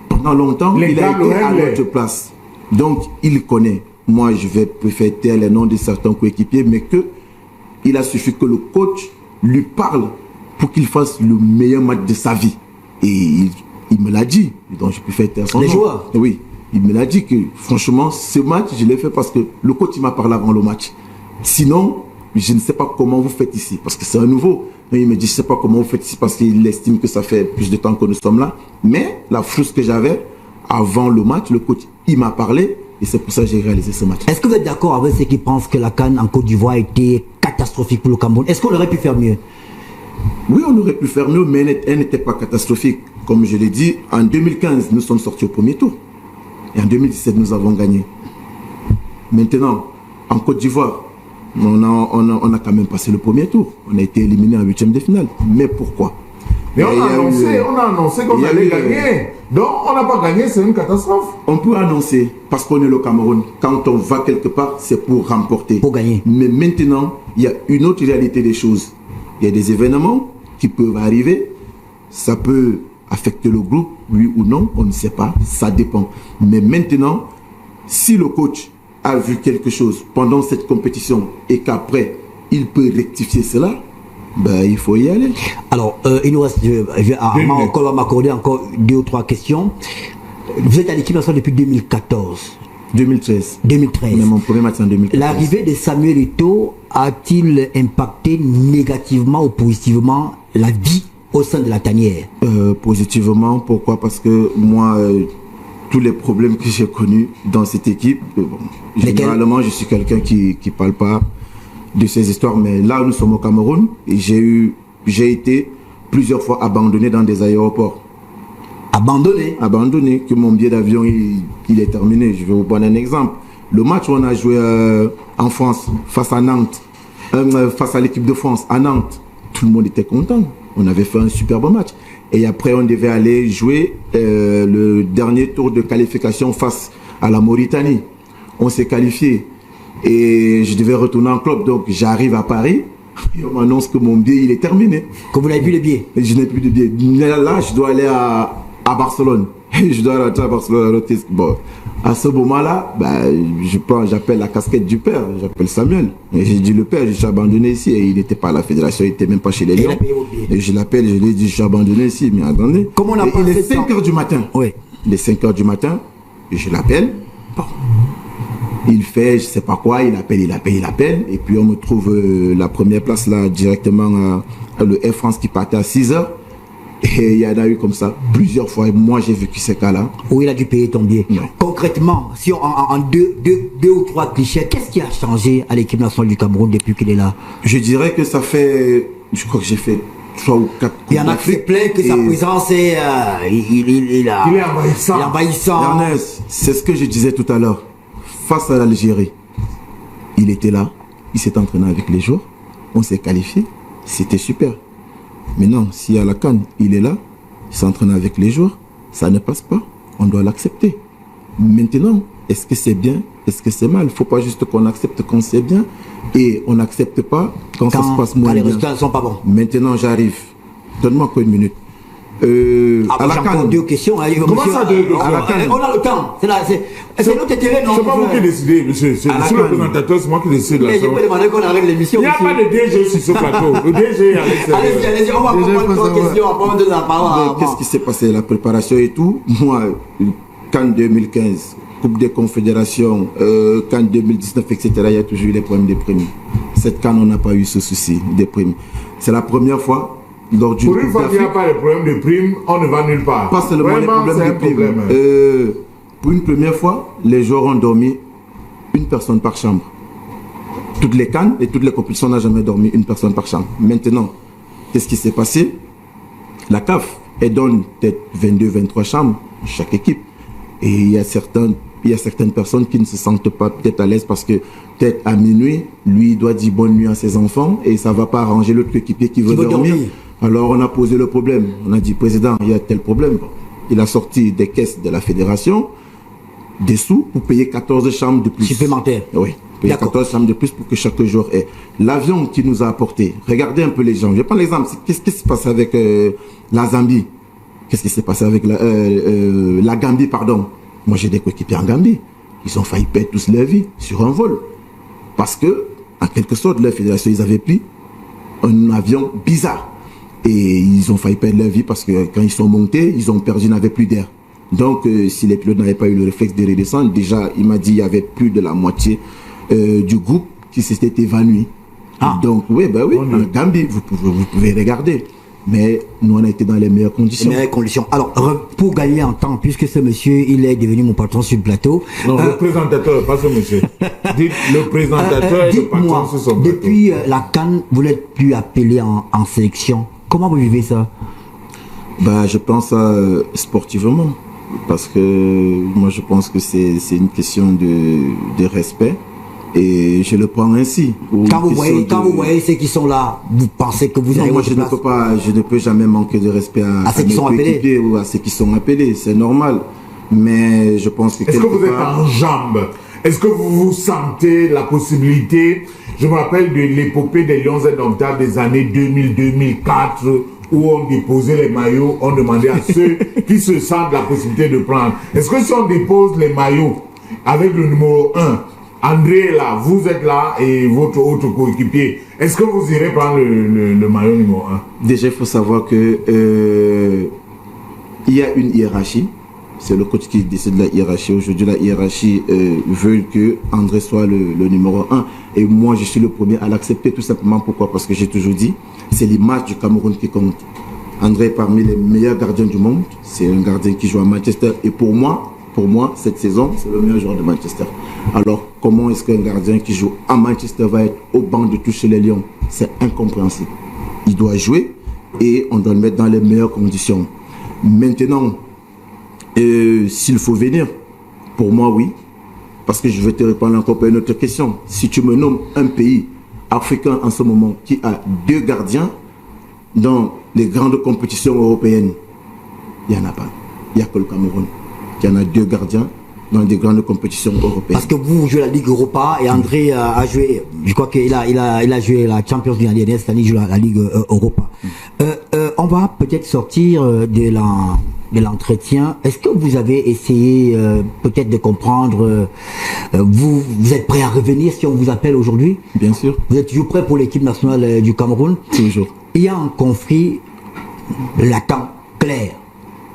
pendant longtemps, il a été à notre place. Donc, il connaît. Moi, je vais préférer taire les noms de certains coéquipiers, mais il a suffi que le coach lui parle pour qu'il fasse le meilleur match de sa vie. Et il me l'a dit. Donc, je préfère taire son nom. Les joueurs? Oui. Il me l'a dit que, franchement, ce match, je l'ai fait parce que le coach, il m'a parlé avant le match. Sinon, je ne sais pas comment vous faites ici, parce que c'est un nouveau. Et il me dit, je ne sais pas comment vous faites ici, parce qu'il estime que ça fait plus de temps que nous sommes là. Mais la frousse que j'avais, avant le match, le coach, il m'a parlé et c'est pour ça que j'ai réalisé ce match. Est-ce que vous êtes d'accord avec ceux qui pensent que la CAN en Côte d'Ivoire a été catastrophique pour le Cameroun? Est-ce qu'on aurait pu faire mieux? Oui, on aurait pu faire mieux, mais elle n'était pas catastrophique. Comme je l'ai dit, en 2015, nous sommes sortis au premier tour. Et en 2017, nous avons gagné. Maintenant, en Côte d'Ivoire, on a quand même passé le premier tour. On a été éliminé en 8e de finale. Mais pourquoi? Mais on a annoncé qu'on allait gagner. Donc, on n'a pas gagné, c'est une catastrophe. On peut annoncer, parce qu'on est le Cameroun, quand on va quelque part, c'est pour remporter. Pour gagner. Mais maintenant, il y a une autre réalité des choses. Il y a des événements qui peuvent arriver. Ça peut affecter le groupe, oui ou non, on ne sait pas. Ça dépend. Mais maintenant, si le coach a vu quelque chose pendant cette compétition et qu'après, il peut rectifier cela, ben, il faut y aller. Alors, il nous reste, on va m'accorder encore 2 ou 3 questions. Vous êtes à l'équipe nationale depuis 2014. 2013. 2013. Mais mon premier match en 2014. L'arrivée de Samuel Eto'o a-t-il impacté négativement ou positivement la vie au sein de la tanière? Positivement, pourquoi? Parce que moi, tous les problèmes que j'ai connus dans cette équipe, généralement, je suis quelqu'un qui ne parle pas de ces histoires, mais là, nous sommes au Cameroun et j'ai été plusieurs fois abandonné dans des aéroports. Abandonné, que mon billet d'avion il est terminé. Je vais vous prendre un exemple. Le match où on a joué en France face à Nantes, face à l'équipe de France à Nantes, tout le monde était content. On avait fait un super bon match. Et après, on devait aller jouer le dernier tour de qualification face à la Mauritanie. On s'est qualifié et je devais retourner en club. Donc j'arrive à Paris et on m'annonce que mon billet il est terminé. Que vous n'avez plus de billet? Je n'ai plus de billet. Là, je dois aller à Barcelone. Je dois rentrer à Barcelone. Bon, à ce moment-là, j'appelle la casquette du père, j'appelle Samuel. Et j'ai dit, le père, je suis abandonné ici. Et il n'était pas à la fédération, il n'était même pas chez les Lions. Et je l'appelle, je lui ai dit, je suis abandonné ici. Mais attendez. Comment on a il est 5 h du matin. Oui. Il est 5 h du matin. Je l'appelle. Bon. Il fait, je sais pas quoi, il appelle. Et puis on me trouve la première place là, directement à le Air France qui partait à 6 h. Et il y en a eu comme ça plusieurs fois. Et moi, j'ai vécu ces cas-là. Où il a dû payer ton billet. Non. Concrètement, si en deux ou trois clichés, qu'est-ce qui a changé à l'équipe nationale du Cameroun depuis qu'il est là? Je dirais que ça fait, je crois que j'ai fait 3 ou 4 coups. Il y en a qui se plaignent que sa présence est, il est envahissant. Ernest, c'est ce que je disais tout à l'heure. Face à l'Algérie, il était là, il s'est entraîné avec les joueurs, on s'est qualifié, c'était super. Mais non, si à la CAN, il est là, il s'entraîne avec les joueurs, ça ne passe pas, on doit l'accepter. Maintenant, est-ce que c'est bien, est-ce que c'est mal? Il ne faut pas juste qu'on accepte quand c'est bien et on n'accepte pas quand ça se passe moins bien. Les résultats ne sont pas bons. Maintenant, j'arrive. Donne-moi encore une minute. À la CAN. Deux questions. Comment ça, deux questions? On a le temps. C'est notre intérêt, non? C'est pas vous qui décidez, monsieur. C'est le présentateur, c'est moi qui décide. Mais je peux demander qu'on arrête l'émission. Il n'y a pas de DG sur ce plateau. Le DG est à l'extérieur. Allez-y, on va prendre 3 questions avant de la parole. Qu'est-ce qui s'est passé? La préparation et tout. Moi, CAN 2015, Coupe des Confédérations, CAN 2019, etc., il y a toujours eu les problèmes de primes. Cette CAN, on n'a pas eu ce souci des primes. C'est la première fois. Pour une fois qu'il n'y a pas de problème de primes, on ne va nulle part. Pas seulement vraiment, les problèmes de primes. Pour une première fois, les joueurs ont dormi une personne par chambre. Toutes les CAN et toutes les compétitions n'ont jamais dormi une personne par chambre. Maintenant, qu'est-ce qui s'est passé? La CAF, elle donne peut-être 22, 23 chambres à chaque équipe. Et il y a certaines personnes qui ne se sentent pas peut-être à l'aise parce que peut-être à minuit, lui il doit dire bonne nuit à ses enfants et ça ne va pas arranger l'autre équipier qui veut dormir. Alors on a posé le problème. On a dit, président, il y a tel problème. Il a sorti des caisses de la fédération des sous pour payer 14 chambres de plus. Supplémentaires. Oui, payer 14 chambres de plus pour que chaque joueur ait. L'avion qu'il nous a apporté, regardez un peu les gens. Je vais prendre l'exemple. Qu'est-ce qui se passe avec la Zambie? Qu'est-ce qui s'est passé avec la Gambie, pardon? Moi j'ai des coéquipiers en Gambie. Ils ont failli perdre tous leur vie sur un vol. Parce que, en quelque sorte, la fédération, ils avaient pris un avion bizarre. Et ils ont failli perdre leur vie parce que quand ils sont montés, ils ont perdu, ils n'avaient plus d'air. Donc, si les pilotes n'avaient pas eu le réflexe de redescendre, déjà, il m'a dit qu'il y avait plus de la moitié du groupe qui s'était évanoui. Donc, oui, en Gambie, vous pouvez regarder. Mais nous, on a été dans les meilleures conditions. Les meilleures conditions. Alors, pour gagner en temps, puisque ce monsieur, il est devenu mon patron sur le plateau. Non, le présentateur, pas ce monsieur. Dites, le présentateur et le patron sur son plateau. Depuis la CAN, vous n'êtes plus appelé en sélection. Comment vous vivez ça? Bah, je pense sportivement. Parce que moi, je pense que c'est une question de respect. Et je le prends ainsi. Quand vous voyez ceux qui sont là, vous pensez que vous avez moi, je ne peux jamais manquer de respect à ceux qui sont appelés ou à ceux qui sont appelés. C'est normal. Mais je pense que est-ce que vous êtes en jambes? Est-ce que vous vous sentez la possibilité? Je me rappelle de l'épopée des Lions indomptables des années 2000-2004 où on déposait les maillots, on demandait à ceux qui se sentent la possibilité de prendre. Est-ce que si on dépose les maillots avec le numéro 1, André est là, vous êtes là et votre autre coéquipier, est-ce que vous irez prendre le maillot numéro 1? Déjà, il faut savoir que il y a une hiérarchie. C'est le coach qui décide de la hiérarchie. Aujourd'hui, la hiérarchie veut que André soit le numéro 1. Et moi, je suis le premier à l'accepter tout simplement. Pourquoi? Parce que j'ai toujours dit, c'est l'image du Cameroun qui compte. André est parmi les meilleurs gardiens du monde. C'est un gardien qui joue à Manchester. Et pour moi, cette saison, c'est le meilleur joueur de Manchester. Alors, comment est-ce qu'un gardien qui joue à Manchester va être au banc de touche chez les Lions? C'est incompréhensible. Il doit jouer et on doit le mettre dans les meilleures conditions. Maintenant, s'il faut venir, pour moi, oui. Parce que je vais te répondre encore à une autre question. Si tu me nommes un pays africain en ce moment qui a 2 gardiens dans les grandes compétitions européennes, il n'y en a pas. Il n'y a que le Cameroun qui en a 2 gardiens dans des grandes compétitions européennes. Parce que vous jouez la Ligue Europa et André a joué, je crois qu'il a joué la Champions League l'année dernière, cette année il joue la Ligue Europa. On va peut-être sortir de l'entretien. Est-ce que vous avez essayé peut-être de comprendre, vous êtes prêt à revenir si on vous appelle aujourd'hui? Bien sûr. Vous êtes toujours prêt pour l'équipe nationale du Cameroun? Toujours. Il y a un conflit latent, clair,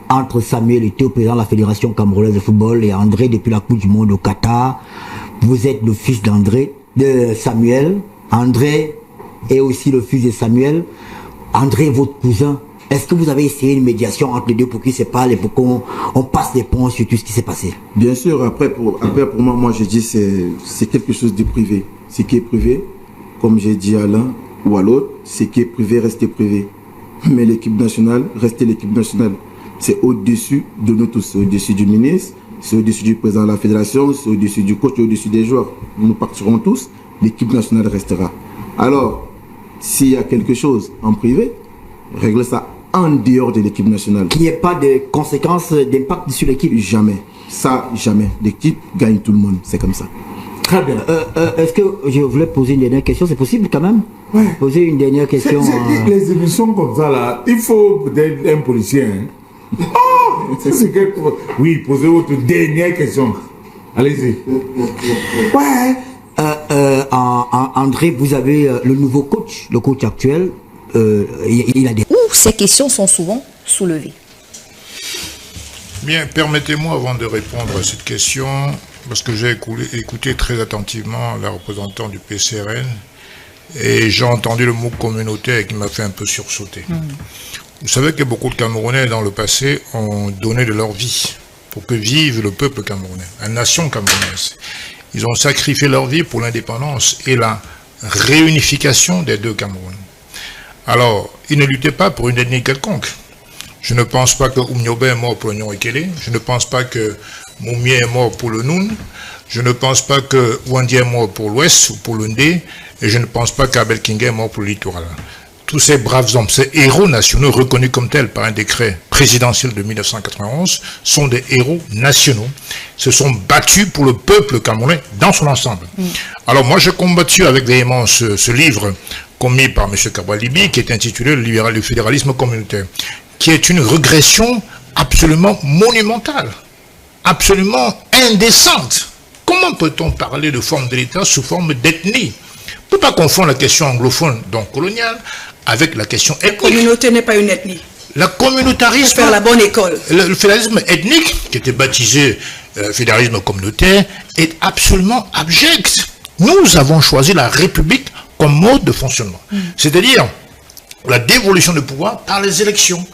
entre Samuel Eto'o, président de la Fédération camerounaise de football, et André depuis la Coupe du Monde au Qatar. Vous êtes le fils de Samuel. André est aussi le fils de Samuel. André est votre cousin. Est-ce que vous avez essayé une médiation entre les deux pour qu'ils se parlent et pour qu'on passe des ponts sur tout ce qui s'est passé? Bien sûr, après pour moi, je dis c'est quelque chose de privé. Ce qui est privé, comme j'ai dit à l'un ou à l'autre, ce qui est privé, restez privé. Mais l'équipe nationale, restez l'équipe nationale. C'est au-dessus de nous tous, c'est au-dessus du ministre, c'est au-dessus du président de la fédération, c'est au-dessus du coach, au-dessus des joueurs. Nous partirons tous, l'équipe nationale restera. Alors, s'il y a quelque chose en privé, réglez ça en dehors de l'équipe nationale. Qu'il n'y ait pas de conséquences, d'impact sur l'équipe? Jamais. Ça, jamais. L'équipe gagne tout le monde, c'est comme ça. Très bien. Est-ce que je voulais poser une dernière question? C'est possible quand même? Ouais. Poser une dernière question. Les émissions comme ça, là, il faut peut-être un policier. Hein? Oh, oui, posez votre dernière question. Allez-y. Ouais. André, vous avez le nouveau coach, le coach actuel. Il a des... Où ces questions sont souvent soulevées. Bien, permettez-moi avant de répondre à cette question, parce que j'ai écouté très attentivement la représentante du PCRN et j'ai entendu le mot communautaire qui m'a fait un peu sursauter. Vous savez que beaucoup de Camerounais dans le passé ont donné de leur vie pour que vive le peuple camerounais, la nation camerounaise. Ils ont sacrifié leur vie pour l'indépendance et la réunification des 2 Camerouns. Alors, ils ne luttaient pas pour une ethnie quelconque. Je ne pense pas que Oumniobe est mort pour le Nyon-Ekele. Je ne pense pas que Moumie est mort pour le Noun. Je ne pense pas que Wandi est mort pour l'Ouest ou pour le Ndé. Et je ne pense pas qu'Abel King est mort pour le littoral. Tous ces braves hommes, ces héros nationaux reconnus comme tels par un décret présidentiel de 1991, sont des héros nationaux. Se sont battus pour le peuple camerounais dans son ensemble. Alors moi, j'ai combattu avec véhémence ce livre commis par M. Kabalibi, qui est intitulé Le fédéralisme communautaire, qui est une régression absolument monumentale, absolument indécente. Comment peut-on parler de forme de l'État sous forme d'ethnie? On ne peut pas confondre la question anglophone, donc coloniale, avec la question ethnique. La communauté n'est pas une ethnie. La communautarisme, faire la bonne école. Le fédéralisme ethnique, qui était baptisé fédéralisme communautaire, est absolument abject. Nous avons choisi la République comme mode de fonctionnement. C'est-à-dire, la dévolution de pouvoir par les élections.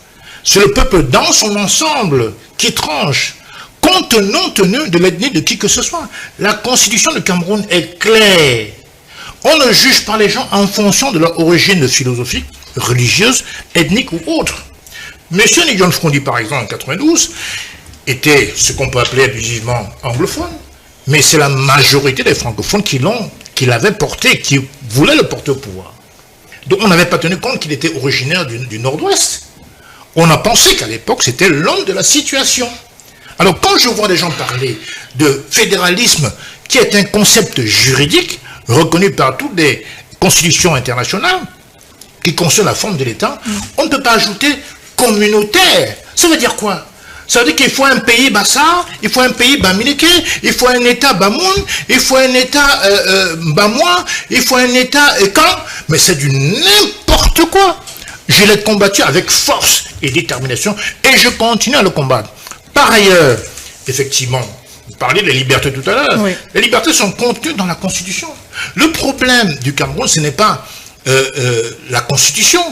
C'est le peuple dans son ensemble qui tranche, compte non tenu de l'ethnie de qui que ce soit. La constitution du Cameroun est claire. On ne juge pas les gens en fonction de leur origine philosophique, religieuse, ethnique ou autre. Monsieur Nigel Frondi, par exemple, en 92, était ce qu'on peut appeler abusivement anglophone, mais c'est la majorité des francophones qui l'avaient porté, qui voulaient le porter au pouvoir. Donc on n'avait pas tenu compte qu'il était originaire du Nord-Ouest. On a pensé qu'à l'époque, c'était l'homme de la situation. Alors quand je vois des gens parler de fédéralisme, qui est un concept juridique, reconnu par toutes les constitutions internationales, qui concerne la forme de l'État, on ne peut pas ajouter communautaire. Ça veut dire quoi? Ça veut dire qu'il faut un pays Bassar, il faut un pays Bamileke, il faut un État Bamoun, il faut un État Bamois, il faut un État Ekan, mais c'est du n'importe quoi. Je l'ai combattu avec force et détermination et je continue à le combattre. Par ailleurs, effectivement, vous parliez des libertés tout à l'heure, oui. Les libertés sont contenues dans la Constitution. Le problème du Cameroun, ce n'est pas la Constitution,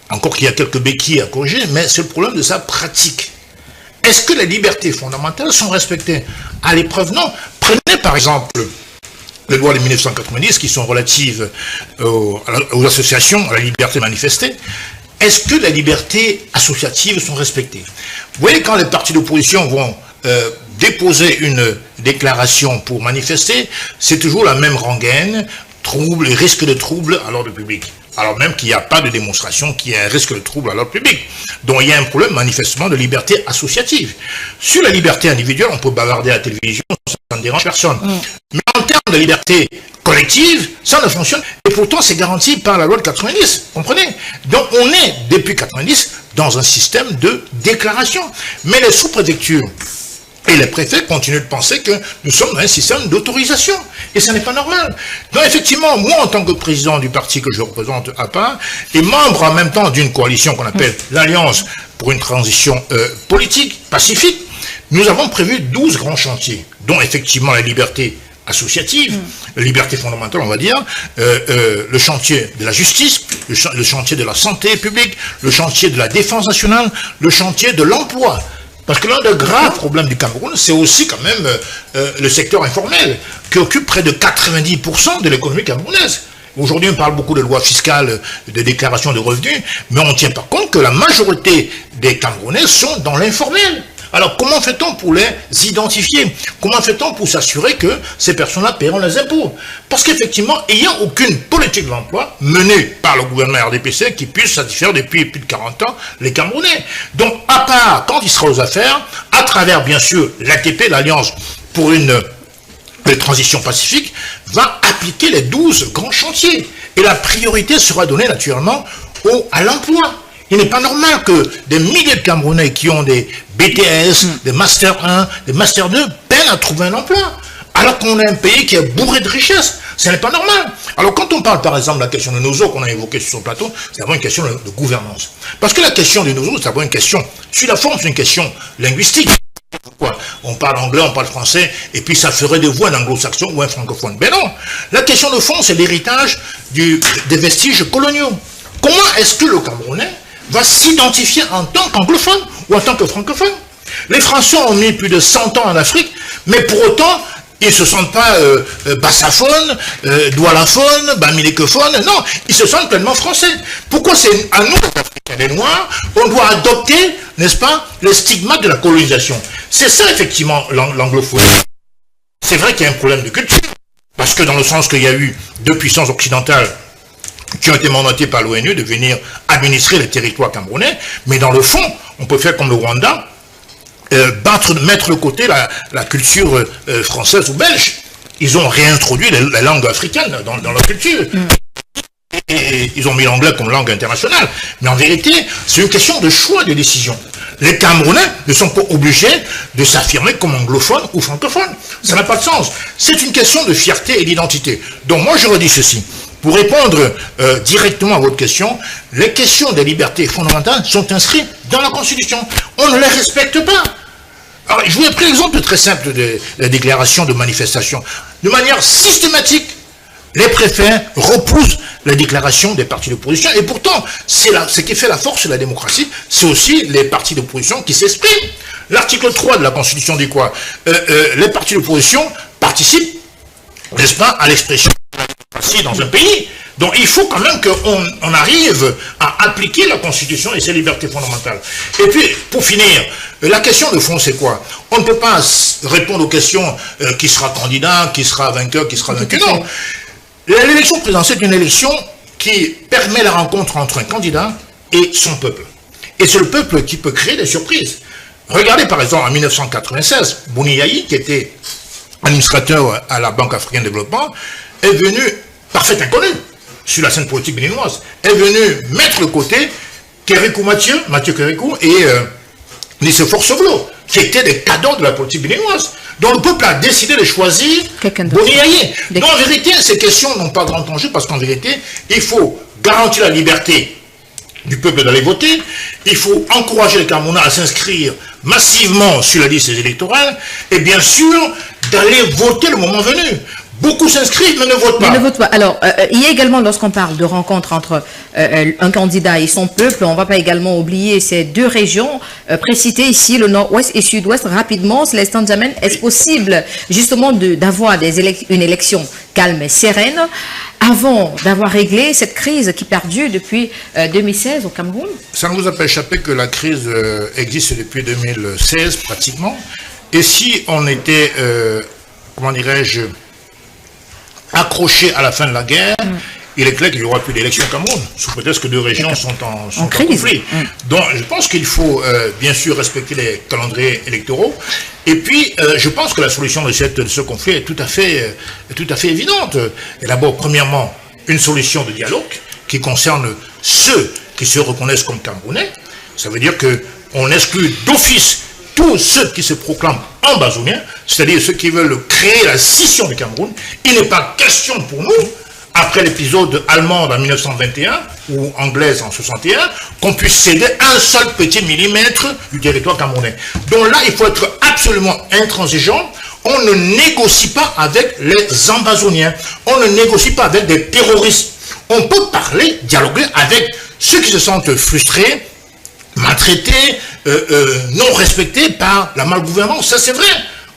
encore qu'il y a quelques béquilles à corriger, mais c'est le problème de sa pratique. Est-ce que les libertés fondamentales sont respectées? À l'épreuve, non. Prenez par exemple les lois de 1990 qui sont relatives aux associations, à la liberté de manifester. Est-ce que les libertés associatives sont respectées? Vous voyez, quand les partis d'opposition vont déposer une déclaration pour manifester, c'est toujours la même rengaine, trouble, risque de trouble à l'ordre public. Alors même qu'il n'y a pas de démonstration qu'il y a un risque de trouble à l'ordre public. Donc il y a un problème manifestement de liberté associative. Sur la liberté individuelle, on peut bavarder à la télévision, ça ne dérange personne. Mais en termes de liberté collective, ça ne fonctionne. Et pourtant, c'est garanti par la loi de 90. Comprenez? Donc on est, depuis 90, dans un système de déclaration. Mais les sous-préfectures et les préfets continuent de penser que nous sommes dans un système d'autorisation. Et ça n'est pas normal. Donc effectivement, moi en tant que président du parti que je représente à part, et membre en même temps d'une coalition qu'on appelle l'Alliance pour une transition politique, pacifique, nous avons prévu 12 grands chantiers, dont effectivement la liberté associative, la liberté fondamentale on va dire, le chantier de la justice, le chantier de la santé publique, le chantier de la défense nationale, le chantier de l'emploi. Parce que l'un des graves problèmes du Cameroun, c'est aussi quand même le secteur informel, qui occupe près de 90% de l'économie camerounaise. Aujourd'hui, on parle beaucoup de lois fiscales, de déclaration de revenus, mais on ne tient pas compte que la majorité des Camerounais sont dans l'informel. Alors, comment fait-on pour les identifier? Comment fait-on pour s'assurer que ces personnes-là paieront les impôts? Parce qu'effectivement, il n'y a aucune politique de l'emploi menée par le gouvernement RDPC qui puisse satisfaire depuis plus de 40 ans les Camerounais. Donc, à part quand il sera aux affaires, à travers bien sûr l'ATP, l'Alliance pour une transition pacifique, va appliquer les 12 grands chantiers. Et la priorité sera donnée naturellement à l'emploi. Il n'est pas normal que des milliers de Camerounais qui ont des BTS, des Master 1, des Master 2, peinent à trouver un emploi. Alors qu'on est un pays qui est bourré de richesses. Ce n'est pas normal. Alors quand on parle par exemple de la question de nos eaux qu'on a évoquée sur le plateau, c'est d'abord une question de gouvernance. Parce que la question de nos eaux, c'est d'abord une question, sur la forme, c'est une question linguistique. Pourquoi? On parle anglais, on parle français, et puis ça ferait de vous un anglo-saxon ou un francophone. Mais non, la question de fond, c'est l'héritage des vestiges coloniaux. Comment est-ce que le Camerounais va s'identifier en tant qu'anglophone ou en tant que francophone? Les Français ont mis plus de 100 ans en Afrique, mais pour autant, ils ne se sentent pas bassaphones, doualaphones, bamilekophones, non, ils se sentent pleinement français. Pourquoi c'est à nous, les Africains, les Noirs, on doit adopter, n'est-ce pas, les stigmates de la colonisation? C'est ça, effectivement, l'anglophonie. C'est vrai qu'il y a un problème de culture, parce que dans le sens qu'il y a eu deux puissances occidentales qui ont été mandatées par l'ONU de venir administrer les territoires camerounais, mais dans le fond, on peut faire comme le Rwanda, mettre de côté la culture française ou belge. Ils ont réintroduit les langues africaines dans leur culture. Et ils ont mis l'anglais comme langue internationale. Mais en vérité, c'est une question de choix, de décision. Les Camerounais ne sont pas obligés de s'affirmer comme anglophones ou francophones. Ça n'a pas de sens. C'est une question de fierté et d'identité. Donc moi, je redis ceci. Pour répondre directement à votre question, les questions des libertés fondamentales sont inscrites dans la Constitution. On ne les respecte pas. Alors, je vous ai pris l'exemple très simple de la déclaration de manifestation. De manière systématique, les préfets repoussent la déclaration des partis d'opposition. Et pourtant, ce qui fait la force de la démocratie, c'est aussi les partis d'opposition qui s'expriment. L'article 3 de la Constitution dit quoi? Les partis d'opposition participent, n'est-ce pas, à l'expression de la démocratie dans un pays. Donc il faut quand même qu'on arrive à appliquer la Constitution et ses libertés fondamentales. Et puis, pour finir, la question de fond, c'est quoi? On ne peut pas répondre aux questions qui sera candidat, qui sera vainqueur, qui sera vaincu. Non. L'élection présidentielle est une élection qui permet la rencontre entre un candidat et son peuple. Et c'est le peuple qui peut créer des surprises. Regardez par exemple en 1996, Bouni Yayi, qui était administrateur à la Banque africaine de développement, est venu, parfait inconnu sur la scène politique béninoise, est venu mettre de côté Mathieu Kérékou et Nice Forceblo, qui étaient des cadors de la politique béninoise. Donc le peuple a décidé de choisir Bouni Yayi. Donc en vérité, ces questions n'ont pas grand enjeu parce qu'en vérité, il faut garantir la liberté du peuple d'aller voter, il faut encourager les Camerounais à s'inscrire massivement sur la liste électorale et bien sûr d'aller voter le moment venu. Beaucoup s'inscrivent mais ne votent pas. Mais ne votent pas. Alors, il y a également, lorsqu'on parle de rencontre entre un candidat et son peuple, on ne va pas également oublier ces deux régions précitées ici, le nord-ouest et sud-ouest. Rapidement, Célestin Djamène, est-ce possible justement d'avoir une élection calme et sereine avant d'avoir réglé cette crise qui perdure depuis 2016 au Cameroun? Ça ne vous a pas échappé que la crise existe depuis 2016 pratiquement. Et si on était, comment dirais-je, accroché à la fin de la guerre, il est clair qu'il n'y aura plus d'élections au Cameroun, sous prétexte que deux régions sont en conflit. Donc je pense qu'il faut bien sûr respecter les calendriers électoraux. Et puis je pense que la solution de ce conflit est tout à fait évidente. Et d'abord, premièrement, une solution de dialogue qui concerne ceux qui se reconnaissent comme Camerounais. Ça veut dire qu'on exclut d'office tous ceux qui se proclament ambazouniens, c'est-à-dire ceux qui veulent créer la scission du Cameroun. Il n'est pas question pour nous, après l'épisode allemand en 1921 ou anglaise en 61, qu'on puisse céder un seul petit millimètre du territoire camerounais. Donc là, il faut être absolument intransigeant. On ne négocie pas avec les ambazouniens. On ne négocie pas avec des terroristes. On peut parler, dialoguer avec ceux qui se sentent frustrés, maltraités, non respectés par la malgouvernance. Ça, c'est vrai.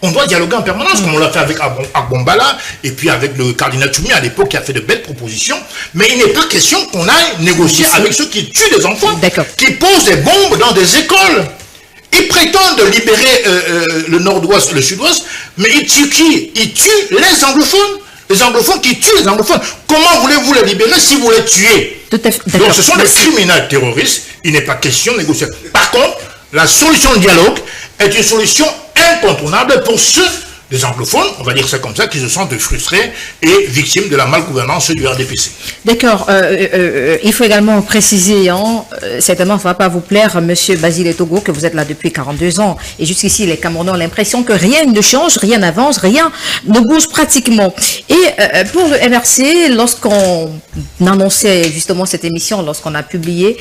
On doit dialoguer en permanence, comme on l'a fait avec Agbombala, et puis avec le cardinal Toumi à l'époque, qui a fait de belles propositions. Mais il n'est pas question qu'on aille négocier avec ceux qui tuent des enfants, qui posent des bombes dans des écoles. Ils prétendent libérer le nord-ouest, le sud-ouest, mais ils tuent qui? Ils tuent les anglophones. Les anglophones qui tuent les anglophones. Comment voulez-vous les libérer si vous les tuez? Tout à fait. Donc ce sont des criminels terroristes. Il n'est pas question de négocier. Par contre, la solution de dialogue est une solution incontournable pour ceux des anglophones, on va dire ça comme ça, qui se sentent frustrés et victimes de la malgouvernance du RDPC. D'accord. Il faut également préciser, certainement, ça ne va pas vous plaire, Monsieur Basile Togo, que vous êtes là depuis 42 ans. Et jusqu'ici, les Camerounais ont l'impression que rien ne change, rien n'avance, rien ne bouge pratiquement. Et pour le MRC, lorsqu'on annonçait justement cette émission, lorsqu'on a publié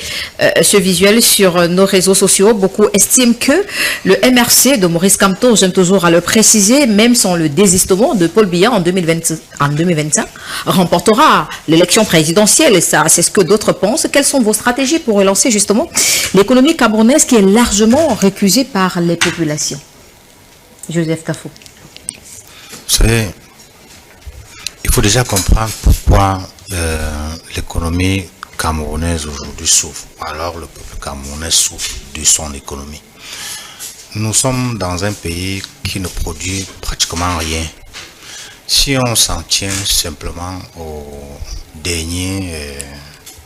ce visuel sur nos réseaux sociaux, beaucoup estiment que le MRC de Maurice Kamto, j'aime toujours à le préciser, même sans le désistement de Paul Biya en 2025, remportera l'élection présidentielle. Et ça, c'est ce que d'autres pensent. Quelles sont vos stratégies pour relancer justement l'économie camerounaise qui est largement récusée par les populations? Joseph Kafou. Vous savez, il faut déjà comprendre pourquoi l'économie camerounaise aujourd'hui souffre. Alors le peuple camerounais souffre de son économie. Nous sommes dans un pays qui ne produit pratiquement rien. Si on s'en tient simplement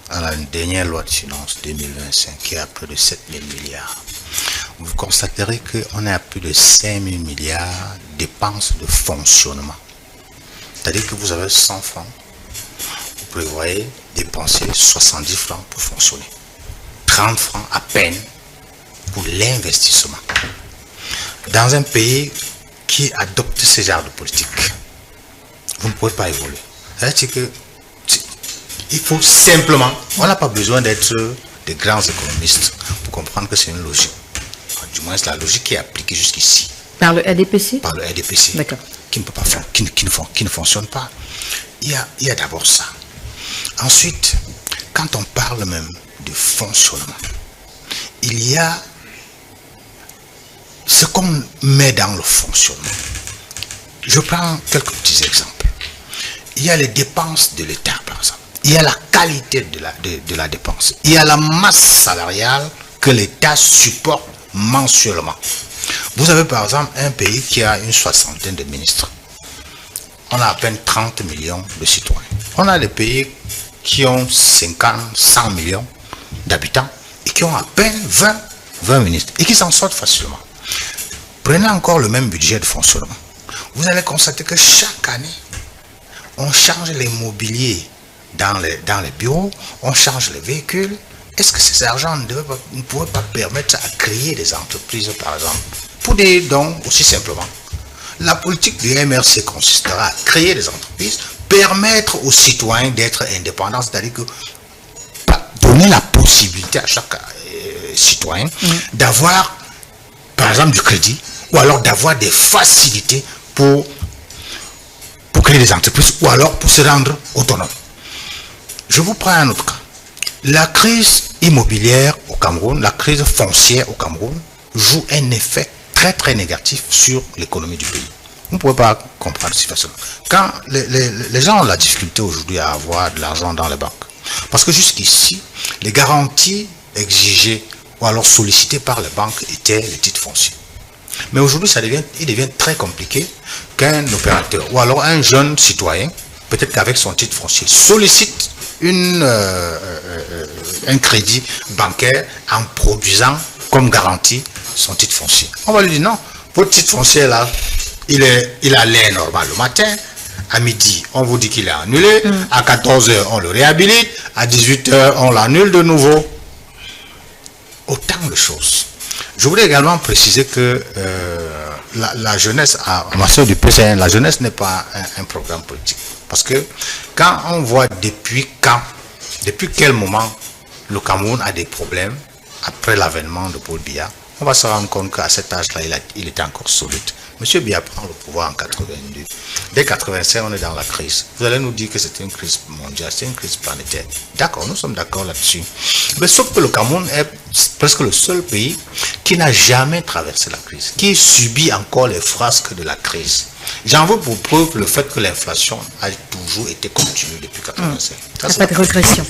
à la dernière loi de finances 2025 qui est à plus de 7 000 milliards, vous constaterez qu'on est à plus de 5 000 milliards de dépenses de fonctionnement. C'est-à-dire que vous avez 100 francs, vous prévoyez dépenser 70 francs pour fonctionner. 30 francs à peine pour l'investissement. Dans un pays qui adopte ce genre de politique, vous ne pouvez pas évoluer. C'est-à-dire que il faut simplement, on n'a pas besoin d'être des grands économistes pour comprendre que c'est une logique. Du moins, c'est la logique qui est appliquée jusqu'ici. Par le RDPC? Par le RDPC. D'accord. Qui ne peut pas, qui ne fonctionne pas. il y a d'abord ça. Ensuite, quand on parle même de fonctionnement, il y a ce qu'on met dans le fonctionnement. Je prends quelques petits exemples. Il y a les dépenses de l'État, par exemple. Il y a la qualité de la dépense. Il y a la masse salariale que l'État supporte mensuellement. Vous avez par exemple un pays qui a une soixantaine de ministres. On a à peine 30 millions de citoyens. On a des pays qui ont 50, 100 millions d'habitants et qui ont à peine 20 ministres et qui s'en sortent facilement. Prenez encore le même budget de fonctionnement. Vous allez constater que chaque année, on change les mobiliers dans les bureaux, on change les véhicules. Est-ce que ces argents ne pourraient pas permettre à créer des entreprises, par exemple? Pour des dons, aussi simplement. La politique du MRC consistera à créer des entreprises, permettre aux citoyens d'être indépendants, c'est-à-dire que donner la possibilité à chaque citoyen d'avoir, par exemple, du crédit, ou alors d'avoir des facilités pour créer des entreprises, ou alors pour se rendre autonome. Je vous prends un autre cas. La crise immobilière au Cameroun, la crise foncière au Cameroun, joue un effet très très négatif sur l'économie du pays. Vous ne pouvez pas comprendre si facilement. Quand les gens ont la difficulté aujourd'hui à avoir de l'argent dans les banques, parce que jusqu'ici, les garanties exigées ou alors sollicitées par les banques étaient les titres fonciers. Mais aujourd'hui, il devient très compliqué qu'un opérateur ou alors un jeune citoyen, peut-être qu'avec son titre foncier, sollicite un crédit bancaire en produisant comme garantie son titre foncier. On va lui dire non, votre titre foncier là, il a l'air normal le matin, à midi on vous dit qu'il est annulé, à 14h on le réhabilite, à 18h on l'annule de nouveau. Autant de choses. Je voulais également préciser que la jeunesse, à ma soeur du PCN, la jeunesse n'est pas un programme politique. Parce que quand on voit depuis quel moment le Cameroun a des problèmes après l'avènement de Paul Biya, on va se rendre compte qu'à cet âge-là, il était encore solide. Monsieur Biya prend le pouvoir en 82. Dès 85, on est dans la crise. Vous allez nous dire que c'est une crise mondiale, c'est une crise planétaire. D'accord, nous sommes d'accord là-dessus. Mais sauf que le Cameroun est presque le seul pays qui n'a jamais traversé la crise, qui subit encore les frasques de la crise. J'en veux pour preuve le fait que l'inflation a toujours été continue depuis 85. Il n'y a pas de régression.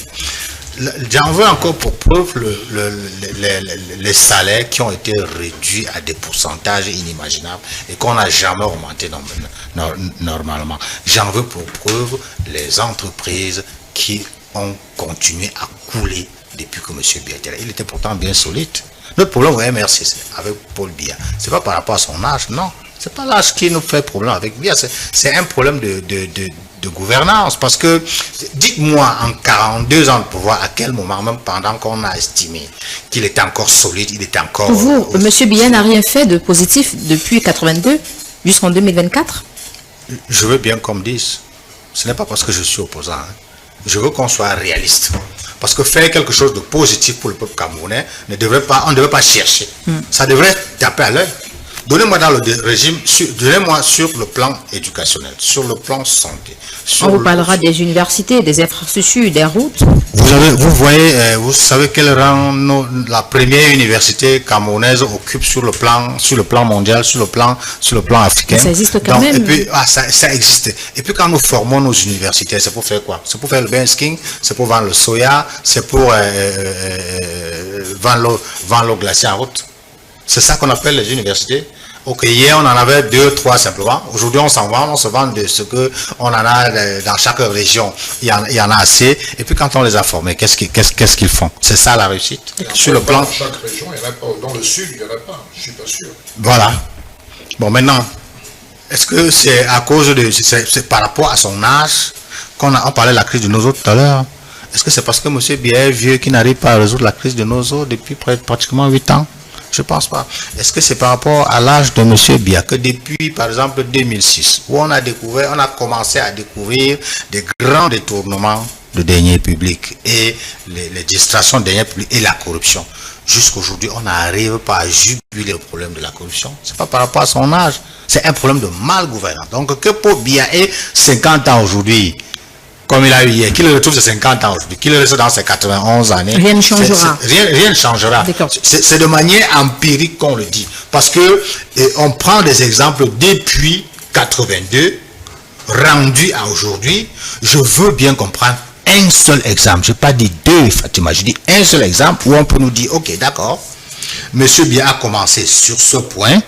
J'en veux encore pour preuve les salaires qui ont été réduits à des pourcentages inimaginables et qu'on n'a jamais augmenté normalement. J'en veux pour preuve les entreprises qui ont continué à couler depuis que M. Biya était là. Il était pourtant bien solide. Notre problème au MRC avec Paul Biya, ce n'est pas par rapport à son âge, non. Ce n'est pas l'âge qui nous fait problème avec Biya, c'est un problème de gouvernance. Parce que, dites-moi, en 42 ans de pouvoir, à quel moment, même pendant qu'on a estimé qu'il était encore solide, il était encore... Pour vous, M. Biya n'a rien fait de positif depuis 82 jusqu'en 2024? Je veux bien qu'on me dise. Ce n'est pas parce que je suis opposant. Hein. Je veux qu'on soit réaliste. Parce que faire quelque chose de positif pour le peuple camerounais, on ne devrait pas chercher. Ça devrait taper à l'œil. Donnez-moi dans le régime, donnez-moi sur le plan éducationnel, sur le plan santé. On vous parlera des universités, des infrastructures, des routes. Vous savez quel rang la première université camerounaise occupe sur le plan mondial, sur le plan africain. Ça existe quand même. Et puis, ça existe. Et puis quand nous formons nos universités, c'est pour faire quoi? C'est pour faire le basking, c'est pour vendre le soya, c'est pour vendre l'eau glacée en route. C'est ça qu'on appelle les universités. Ok, hier on en avait 2, 3 simplement. Aujourd'hui on s'en vend, on se vend de ce qu'on en a dans chaque région. Il y en a assez. Et puis quand on les a formés, qu'est-ce qu'ils font? C'est ça la réussite. Sur le plan. Dans chaque région, il n'y en a pas. Dans le sud, il n'y en a pas. Je ne suis pas sûr. Voilà. Bon, maintenant, est-ce que c'est à cause c'est par rapport à son âge on parlait de la crise de Nozo tout à l'heure? Est-ce que c'est parce que M. Biya est vieux qui n'arrive pas à résoudre la crise de Nozo depuis pratiquement 8 ans? Je ne pense pas. Est-ce que c'est par rapport à l'âge de M. Biya que depuis, par exemple, 2006, où on a commencé à découvrir des grands détournements de deniers publics et les distractions de deniers publics et la corruption. Jusqu'aujourd'hui, on n'arrive pas à juguler le problème de la corruption. Ce n'est pas par rapport à son âge. C'est un problème de mal gouvernance. Donc, que Paul Biya ait 50 ans aujourd'hui, comme il a eu hier, qu'il retrouve ses 50 ans aujourd'hui, qu'il reste dans ses 91 années. Rien ne changera. Rien ne changera. C'est de manière empirique qu'on le dit. Parce que on prend des exemples depuis 82, rendus à aujourd'hui. Je veux bien comprendre un seul exemple. Je n'ai pas dit deux, Fatima. Je dis un seul exemple où on peut nous dire, ok, d'accord, Monsieur Biya a commencé sur ce point.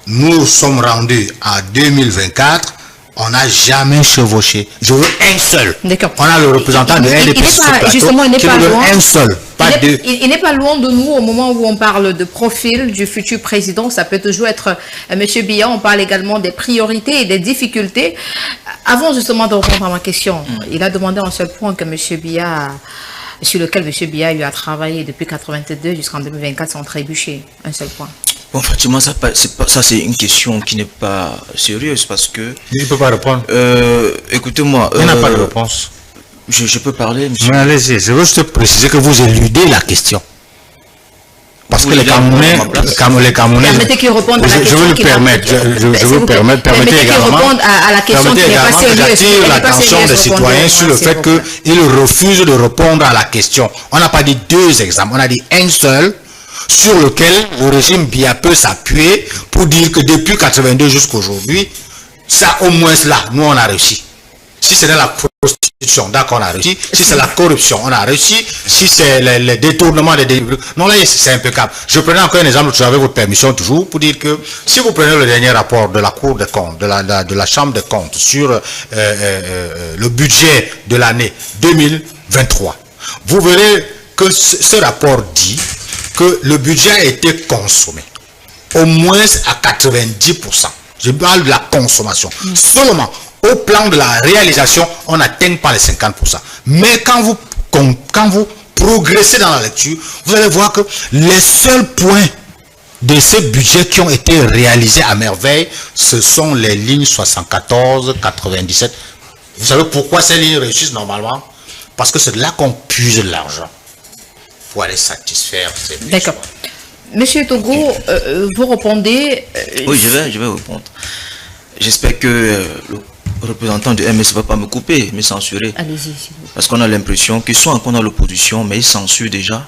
Nous sommes rendus à 2024. On n'a jamais chevauché. Je veux un seul. On a le représentant de RDP sur ce plateau justement, il n'est pas loin. Un seul, pas deux. Il n'est pas loin de nous au moment où on parle de profil du futur président. Ça peut toujours être M. Biya. On parle également des priorités et des difficultés. Avant justement de répondre à ma question, il a demandé un seul point que M. Biya, sur lequel M. Biya a eu à travailler depuis 82 jusqu'en 2024 sans trébucher. Un seul point. Bon, Fatima, ça c'est une question qui n'est pas sérieuse parce que... Il ne peut pas répondre. Écoutez-moi... Il n'a pas de réponse. Je peux parler, monsieur. Mais allez-y, je veux juste préciser que vous éludez la question. Parce que les Camerounais... Permettez qu'il réponde à la question. Je veux le permettre. Je veux permettre. Permettez également à la question qui n'est pas que sérieuse. j'attire l'attention des citoyens sur le fait qu'ils refusent de répondre à la question. On n'a pas dit deux exemples, on a dit un seul, sur lequel le régime Biya peut s'appuyer pour dire que depuis 82 jusqu'à aujourd'hui, ça au moins là, nous on a réussi. Si c'est la prostitution, d'accord, on a réussi. Si c'est la corruption, on a réussi. Si c'est le détournement des délits, non là c'est impeccable. Je prenais encore un exemple, avec votre permission toujours, pour dire que si vous prenez le dernier rapport de la Cour des comptes, de la Chambre des comptes sur le budget de l'année 2023, vous verrez que ce rapport dit que le budget a été consommé au moins à 90%. Je parle de la consommation. Seulement, au plan de la réalisation, on n'atteint pas les 50%. Mais quand vous progressez dans la lecture, vous allez voir que les seuls points de ce budget qui ont été réalisés à merveille, ce sont les lignes 74, 97. Vous savez pourquoi ces lignes réussissent normalement? Parce que c'est de là qu'on puise l'argent pour aller satisfaire ces besoins. D'accord. Monsieur Togo, vous répondez... Oui, je vais répondre. J'espère que le représentant du MS ne va pas me couper, me censurer. Allez-y. Parce qu'on a l'impression qu'ils sont encore dans l'opposition, mais ils censurent déjà.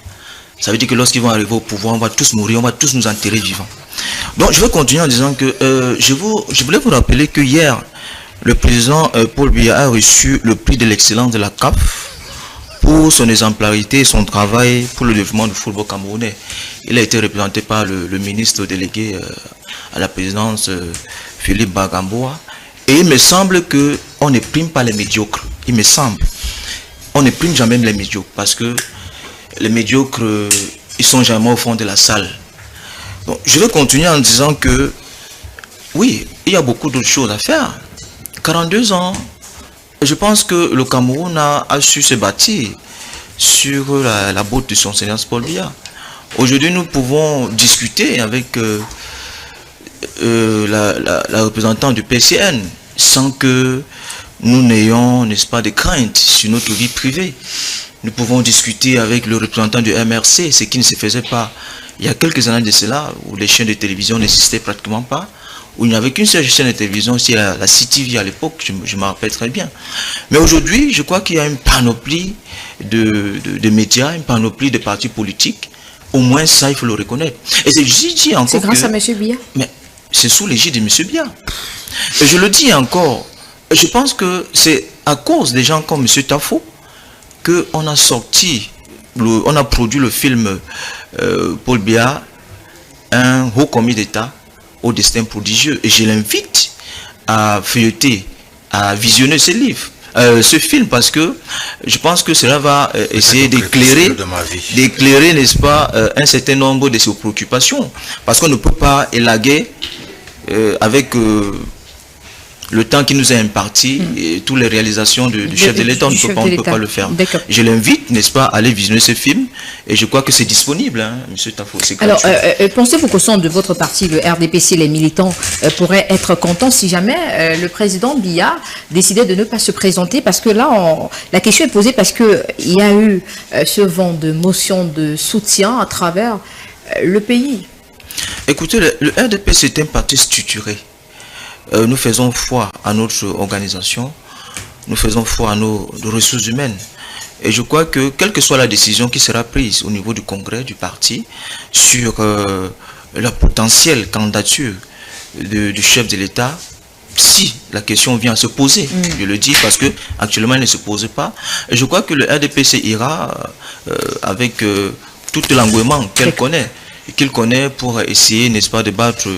Ça veut dire que lorsqu'ils vont arriver au pouvoir, on va tous mourir, on va tous nous enterrer vivants. Donc je vais continuer en disant que je voulais vous rappeler que hier, le président Paul Biya a reçu le prix de l'excellence de la CAF pour son exemplarité et son travail pour le développement du football camerounais. Il a été représenté par le ministre délégué à la présidence, Philippe Bagamboa. Et il me semble qu'on ne prime pas les médiocres. Il me semble. On ne prime jamais les médiocres parce que les médiocres, ils sont jamais au fond de la salle. Donc, je vais continuer en disant que oui, il y a beaucoup d'autres choses à faire. 42 ans, je pense que le Cameroun a su se bâtir sur la botte de son Seigneur Paul Biya. Aujourd'hui, nous pouvons discuter avec la représentante du PCN sans que nous n'ayons, n'est-ce pas, de craintes sur notre vie privée. Nous pouvons discuter avec le représentant du MRC, ce qui ne se faisait pas il y a quelques années de cela, où les chaînes de télévision n'existaient pratiquement pas, où il n'y avait qu'une seule chaîne de télévision, c'est la CTV à l'époque, je me rappelle très bien. Mais aujourd'hui, je crois qu'il y a une panoplie de médias, une panoplie de partis politiques. Au moins ça, il faut le reconnaître. Et je dis encore c'est grâce à M. Biya. Mais c'est sous l'égide de M. Biya. Et je le dis encore, je pense que c'est à cause des gens comme M. Tafo qu'on a sorti, on a produit le film Paul Biya, un haut commis d'État au destin prodigieux. Et je l'invite à feuilleter, à visionner ce livre, ce film, parce que je pense que cela va essayer d'éclairer, n'est-ce pas, un certain nombre de ses préoccupations. Parce qu'on ne peut pas élaguer avec le temps qui nous est imparti et toutes les réalisations du chef de l'État, on ne peut pas le faire. Je l'invite, n'est-ce pas, à aller visionner ce film et je crois que c'est disponible, hein, M. Tafo. Alors, pensez-vous qu'au sein de votre parti, le RDPC, les militants pourraient être contents si jamais le président Biya décidait de ne pas se présenter? Parce que là, la question est posée parce qu'il y a eu ce vent de motion de soutien à travers le pays. Écoutez, le RDPC est un parti structuré. Nous faisons foi à notre organisation. nous faisons foi à nos ressources humaines. Et je crois que quelle que soit la décision qui sera prise au niveau du congrès du parti sur la potentielle candidature du chef de l'État, si la question vient à se poser, je le dis parce que actuellement elle ne se pose pas, et je crois que le RDPC ira avec tout l'engouement qu'il connaît pour essayer, n'est-ce pas, de battre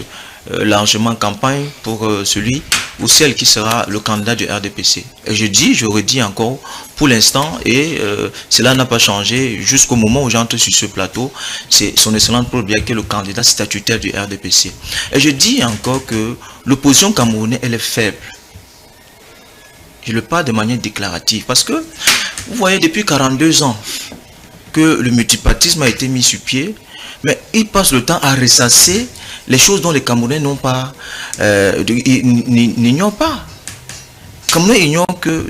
largement campagne pour celui ou celle qui sera le candidat du RDPC. Et je redis encore, pour l'instant, et cela n'a pas changé jusqu'au moment où j'entre sur ce plateau, c'est son excellence Paul Biya qui est le candidat statutaire du RDPC. Et je dis encore que l'opposition camerounaise, elle est faible. Je le parle de manière déclarative, parce que, vous voyez, depuis 42 ans que le multipartisme a été mis sur pied, mais il passe le temps à ressasser les choses dont les Camerounais n'ont pas, n'ignorent pas. Les Camerounais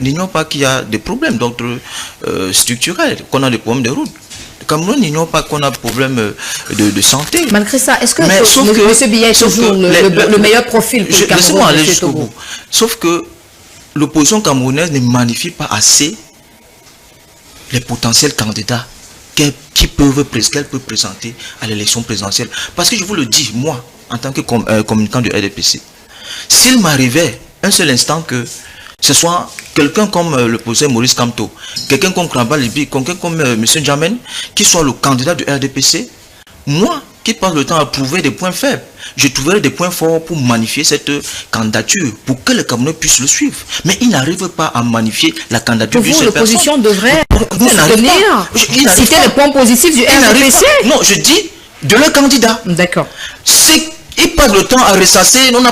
n'ignorent pas qu'il y a des problèmes d'ordre structurel, qu'on a des problèmes de route. Les Camerounais n'ignorent pas qu'on a des problèmes de santé. Malgré ça, est-ce que M. Biya est toujours le meilleur profil pour le Cameroun? Laissez-moi aller jusqu'au bout. Sauf que l'opposition camerounaise ne magnifie pas assez les potentiels candidats qu'elle peut présenter à l'élection présidentielle. Parce que je vous le dis, moi, en tant que communicant du RDPC, s'il m'arrivait un seul instant que ce soit quelqu'un comme le professeur Maurice Kamto, quelqu'un comme Kramba Libi, quelqu'un comme M. Djamène, qui soit le candidat du RDPC, moi, qui passe le temps à trouver des points faibles, je trouverai des points forts pour magnifier cette candidature, pour que les Camerounais puissent le suivre. Mais il n'arrive pas à magnifier la candidature d'une seule personne. L'opposition devrait citer les points positifs du RDPC. Non, je dis de leur candidat. D'accord. Ils passent le temps à ressasser, on a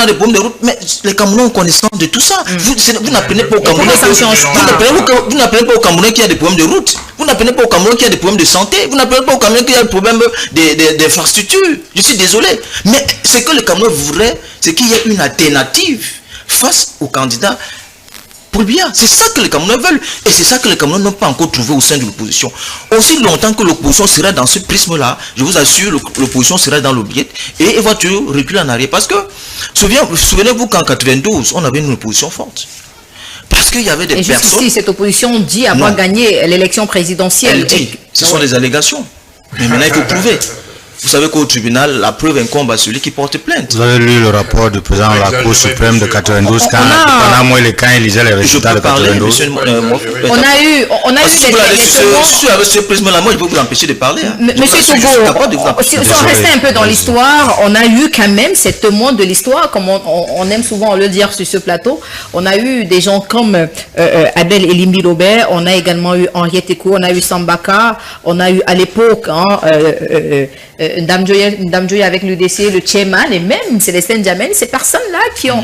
des problèmes de route, mais les Camerounais ont connaissance de tout ça. Vous n'apprenez pas au Camerounais qu'il y a des problèmes de route. Vous n'apprenez pas au Camerounais qu'il y a des problèmes de santé. Vous n'apprenez pas au Camerounais qu'il y a des problèmes d'infrastructures. Je suis désolé. Mais ce que les Camerounais voudraient, c'est qu'il y ait une alternative face au candidat Paul Biya. C'est ça que les Camerounais veulent. Et c'est ça que les Camerounais n'ont pas encore trouvé au sein de l'opposition. Aussi longtemps que l'opposition sera dans ce prisme-là, je vous assure, l'opposition sera dans l'oubliette et elle va toujours reculer en arrière. Parce que, souvenez-vous qu'en 92, on avait une opposition forte. Parce qu'il y avait des personnes... jusqu'ici, cette opposition dit avoir gagné l'élection présidentielle. Elle dit, ce sont des allégations. Mais maintenant, il faut prouver. Vous savez qu'au tribunal, la preuve incombe à celui qui porte plainte. Vous avez lu le rapport du président de la Cour suprême de 92 pendant moi quand il lisait les résultats de 92. On a eu avec ce prisme-là, moi je peux vous empêcher de parler. Monsieur Togo, si on restait un peu dans l'histoire, on a eu quand même cette témoin de l'histoire, comme on aime souvent le dire sur ce plateau. On a eu des gens comme Abel Elimi Lobert, on a également eu Henriette Ekou, on a eu Sambaka, on a eu à l'époque Ndamjoye avec l'UDC, le chairman et même Célestin Djamène, ces personnes-là qui ont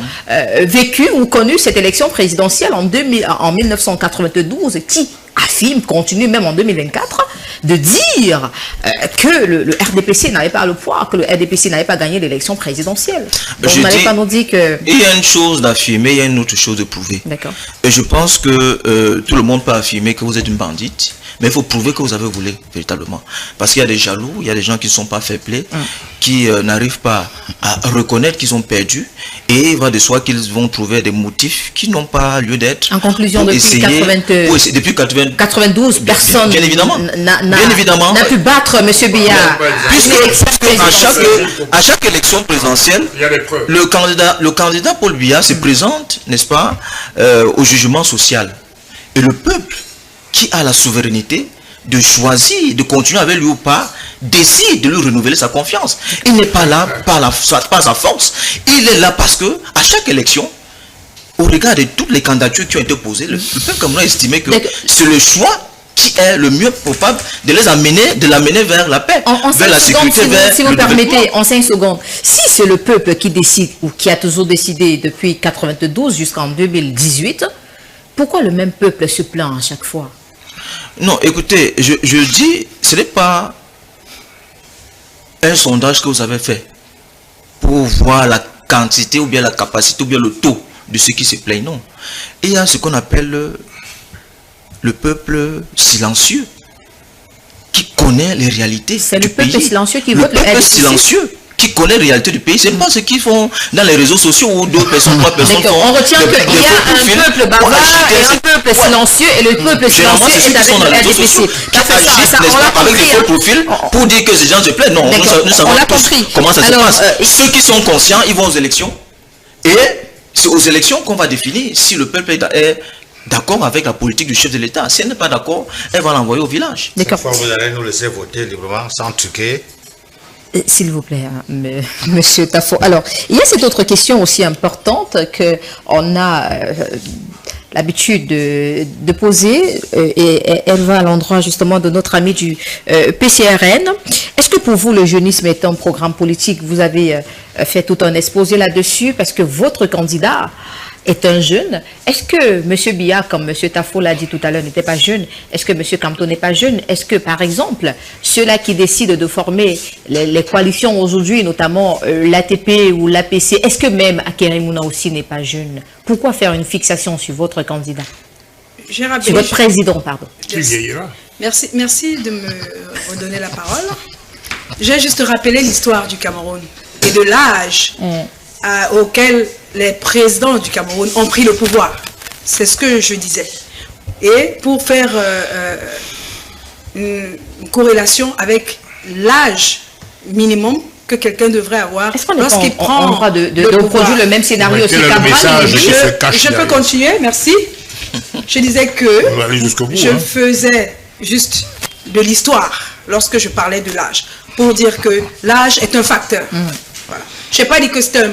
vécu ou connu cette élection présidentielle en 1992, qui affirment, continuent même en 2024, de dire que le RDPC n'avait pas le poids, que le RDPC n'avait pas gagné l'élection présidentielle. Donc vous n'allez pas nous dire que... Il y a une chose d'affirmer, il y a une autre chose de prouver. D'accord. Et je pense que tout le monde peut affirmer que vous êtes une bandite, mais il faut prouver que vous avez volé, véritablement. Parce qu'il y a des jaloux, il y a des gens qui ne sont pas fair-play, qui n'arrivent pas à reconnaître qu'ils ont perdu, et il va de soi qu'ils vont trouver des motifs qui n'ont pas lieu d'être. En conclusion, depuis 92, personne bien évidemment n'a pu battre M. Biya. Puisque à chaque élection présidentielle, le candidat Paul Biya se présente, n'est-ce pas, au jugement social. Et le peuple, qui a la souveraineté de choisir, de continuer avec lui ou pas, décide de lui renouveler sa confiance. Il n'est pas là par sa force. Il est là parce que à chaque élection, au regard de toutes les candidatures qui ont été posées, le peuple camerounais a estimé que c'est le choix qui est le mieux probable de l'amener vers la paix, vers la sécurité, si vous permettez, en 5 secondes, si c'est le peuple qui décide, ou qui a toujours décidé depuis 92 jusqu'en 2018, pourquoi le même peuple se plaint à chaque fois? Non, écoutez, je dis, ce n'est pas un sondage que vous avez fait pour voir la quantité ou bien la capacité ou bien le taux de ceux qui se plaignent, non. Il y a ce qu'on appelle le peuple silencieux qui connaît les réalités du pays. C'est le peuple silencieux qui vote le RDPC. qui connaît la réalité du pays. C'est pas ce qu'ils font dans les réseaux sociaux où 2 personnes, 3 personnes font. On retient qu'il y a un peuple bavard et un peuple silencieux, et le peuple silencieux est avec le RDPC. Qui agissent, n'est-ce pas, avec des faux profils pour dire que ces gens se plaident. Non, nous savons tous comment ça se passe. Ceux qui sont conscients, ils vont aux élections. Et c'est aux élections qu'on va définir si le peuple est d'accord avec la politique du chef de l'État. Si elle n'est pas d'accord, elle va l'envoyer au village. Cette fois, vous allez nous laisser voter librement, sans truquer. S'il vous plaît, Monsieur Tafo. Alors, il y a cette autre question aussi importante qu'on a l'habitude de poser, et elle va à l'endroit justement de notre ami du PCRN. Est-ce que pour vous, le jeunisme est un programme politique? Vous avez fait tout un exposé là-dessus parce que votre candidat est un jeune. Est-ce que M. Biya, comme M. Tafo l'a dit tout à l'heure, n'était pas jeune? Est-ce que M. Kamto n'est pas jeune? Est-ce que, par exemple, ceux-là qui décident de former les coalitions aujourd'hui, notamment l'ATP ou l'APC, est-ce que même Akeremouna aussi n'est pas jeune? Pourquoi faire une fixation sur votre candidat? Sur votre président, pardon. Merci de me redonner la parole. J'ai juste rappelé l'histoire du Cameroun et de l'âge auquel les présidents du Cameroun ont pris le pouvoir. C'est ce que je disais. Et pour faire une corrélation avec l'âge minimum que quelqu'un devrait avoir lorsqu'il prend le pouvoir. De produire le même scénario aussi je peux continuer, merci. Je disais que je faisais juste de l'histoire lorsque je parlais de l'âge, pour dire que l'âge est un facteur. Voilà. Je n'ai pas dit que c'était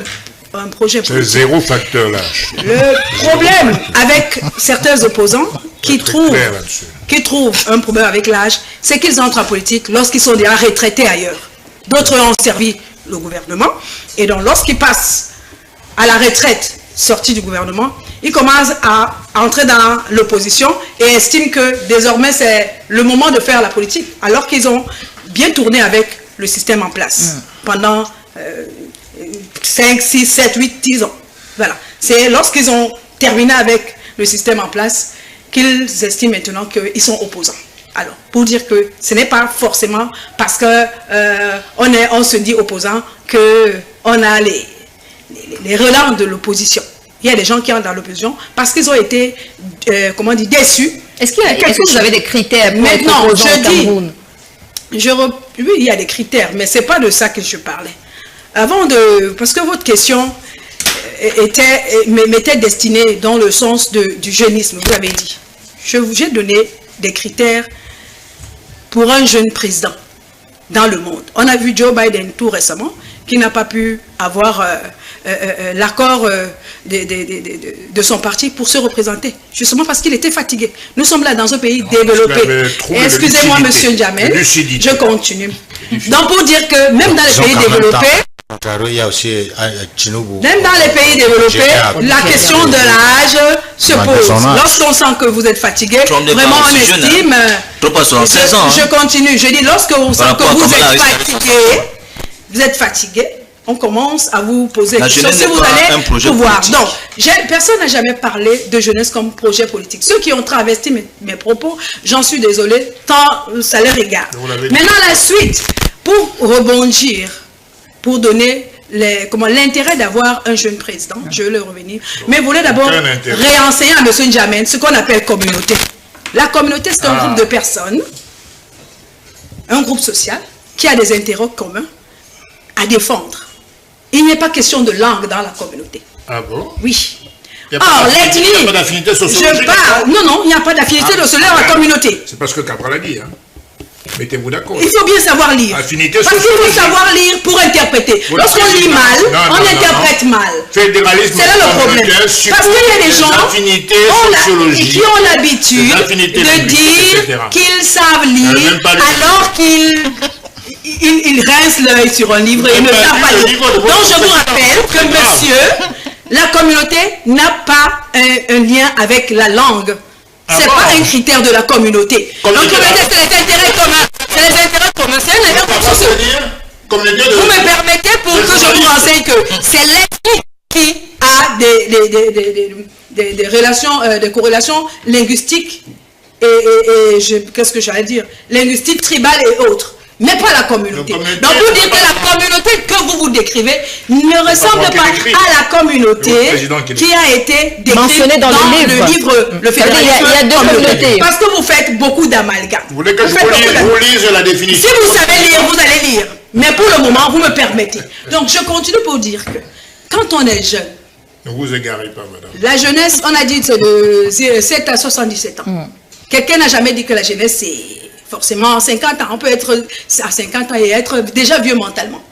un projet politique. C'est 0 facteur l'âge. Le problème avec certains opposants qui trouvent un problème avec l'âge, c'est qu'ils entrent en politique lorsqu'ils sont déjà retraités ailleurs. D'autres ont servi le gouvernement, et donc lorsqu'ils passent à la retraite sortie du gouvernement, ils commencent à entrer dans l'opposition et estiment que désormais c'est le moment de faire la politique, alors qu'ils ont bien tourné avec le système en place pendant 5, 6, 7, 8, 10 ans. Voilà. C'est lorsqu'ils ont terminé avec le système en place qu'ils estiment maintenant qu'ils sont opposants. Alors, pour dire que ce n'est pas forcément parce que on se dit opposant qu'on a les relents de l'opposition. Il y a des gens qui entrent dans l'opposition parce qu'ils ont été, déçus. Est-ce que vous avez des critères pour maintenant, oui, il y a des critères, mais ce n'est pas de ça que je parlais. Parce que votre question m'était destinée dans le sens du jeunisme, vous l'avez dit. J'ai donné des critères pour un jeune président dans le monde. On a vu Joe Biden tout récemment, qui n'a pas pu avoir l'accord de son parti pour se représenter, justement parce qu'il était fatigué. Nous sommes là dans un pays développé. Excusez-moi, monsieur Djamel, je continue. Donc pour dire que même dans les pays développés, même dans les pays développés, la question de l'âge se pose. Lorsqu'on sent que vous êtes fatigué, vraiment on estime... Je continue, je dis lorsque on sent que vous êtes fatigué, on commence à vous poser des questions. Si vous allez pouvoir. Donc, personne n'a jamais parlé de jeunesse comme projet politique. Ceux qui ont travesti mes propos, j'en suis désolé, tant ça les regarde. Maintenant, la suite, pour rebondir, pour donner l'intérêt d'avoir un jeune président, je vais le revenir, mais vous voulez d'abord réenseigner à M. Djamel ce qu'on appelle communauté. La communauté, c'est un groupe de personnes, un groupe social, qui a des intérêts communs à défendre. Il n'est pas question de langue dans la communauté. Ah bon? Oui. Or, l'ethnie... Il n'y a pas d'affinité sociologique. Non, il n'y a pas d'affinité sociologique dans la communauté. C'est parce que Cabral a dit, hein. Mettez-vous d'accord. Il faut bien savoir lire. Parce qu'il faut savoir lire pour interpréter. Lorsqu'on lit mal, on interprète mal. Fédéralisme. C'est là le problème. Parce qu'il y a des gens qui ont l'habitude de dire qu'ils savent lire alors qu'ils rincent l'œil sur un livre et ne savent pas lire. Donc je vous rappelle que monsieur, la communauté n'a pas un lien avec la langue. C'est pas un critère de la communauté. Donc, c'est les intérêts communs. C'est les intérêts communs. C'est un intérêt commun. Vous me permettez pour que je vous renseigne que c'est l'ethnie qui a des relations, des corrélations linguistiques et qu'est-ce que j'allais dire? Linguistiques, tribales et autres. mais pas la communauté. Donc vous dites que la communauté que vous décrivez ne ressemble pas à la communauté qui a été décrite dans le livre Le fédéralisme. Il y a deux communautés. Parce que vous faites beaucoup d'amalgames. Vous voulez que je vous lise la définition? Si vous savez lire, vous allez lire. Mais pour le moment, vous me permettez. Donc je continue pour dire que quand on est jeune, ne vous égarez pas, madame. La jeunesse, on a dit c'est de 7 à 77 ans. Quelqu'un n'a jamais dit que la jeunesse, c'est forcément 50 ans. On peut être à 50 ans et être déjà vieux mentalement.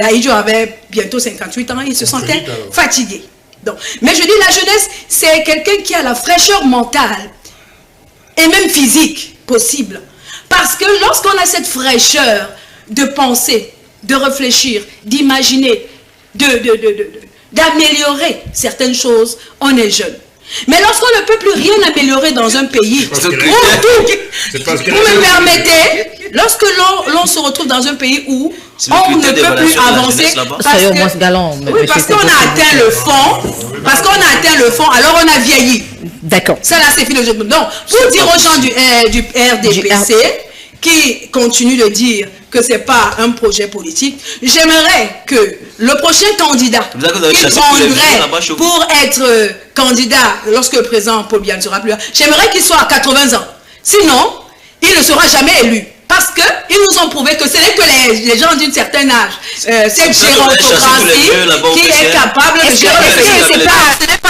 Aïdjo avait bientôt 58 ans, il se sentait fatigué. Donc, mais je dis la jeunesse, c'est quelqu'un qui a la fraîcheur mentale et même physique possible. Parce que lorsqu'on a cette fraîcheur de penser, de réfléchir, d'imaginer, d'améliorer certaines choses, on est jeune. Mais lorsqu'on ne peut plus rien améliorer dans un pays, vous me permettez, lorsque l'on se retrouve dans un pays où on ne peut plus avancer, parce qu'on a atteint le fond, alors on a vieilli. D'accord. Ça là c'est philosophique. Donc, pour dire aux gens du RDPC, qui continue de dire que ce n'est pas un projet politique, j'aimerais que le prochain candidat qu'il prendrait pour être candidat lorsque le président Paul Biya ne sera plus là, j'aimerais qu'il soit à 80 ans. Sinon, il ne sera jamais élu. Parce qu'ils nous ont prouvé que ce n'est que les gens d'un certain âge, cette gérontocratie qui est capable de gérer le pays.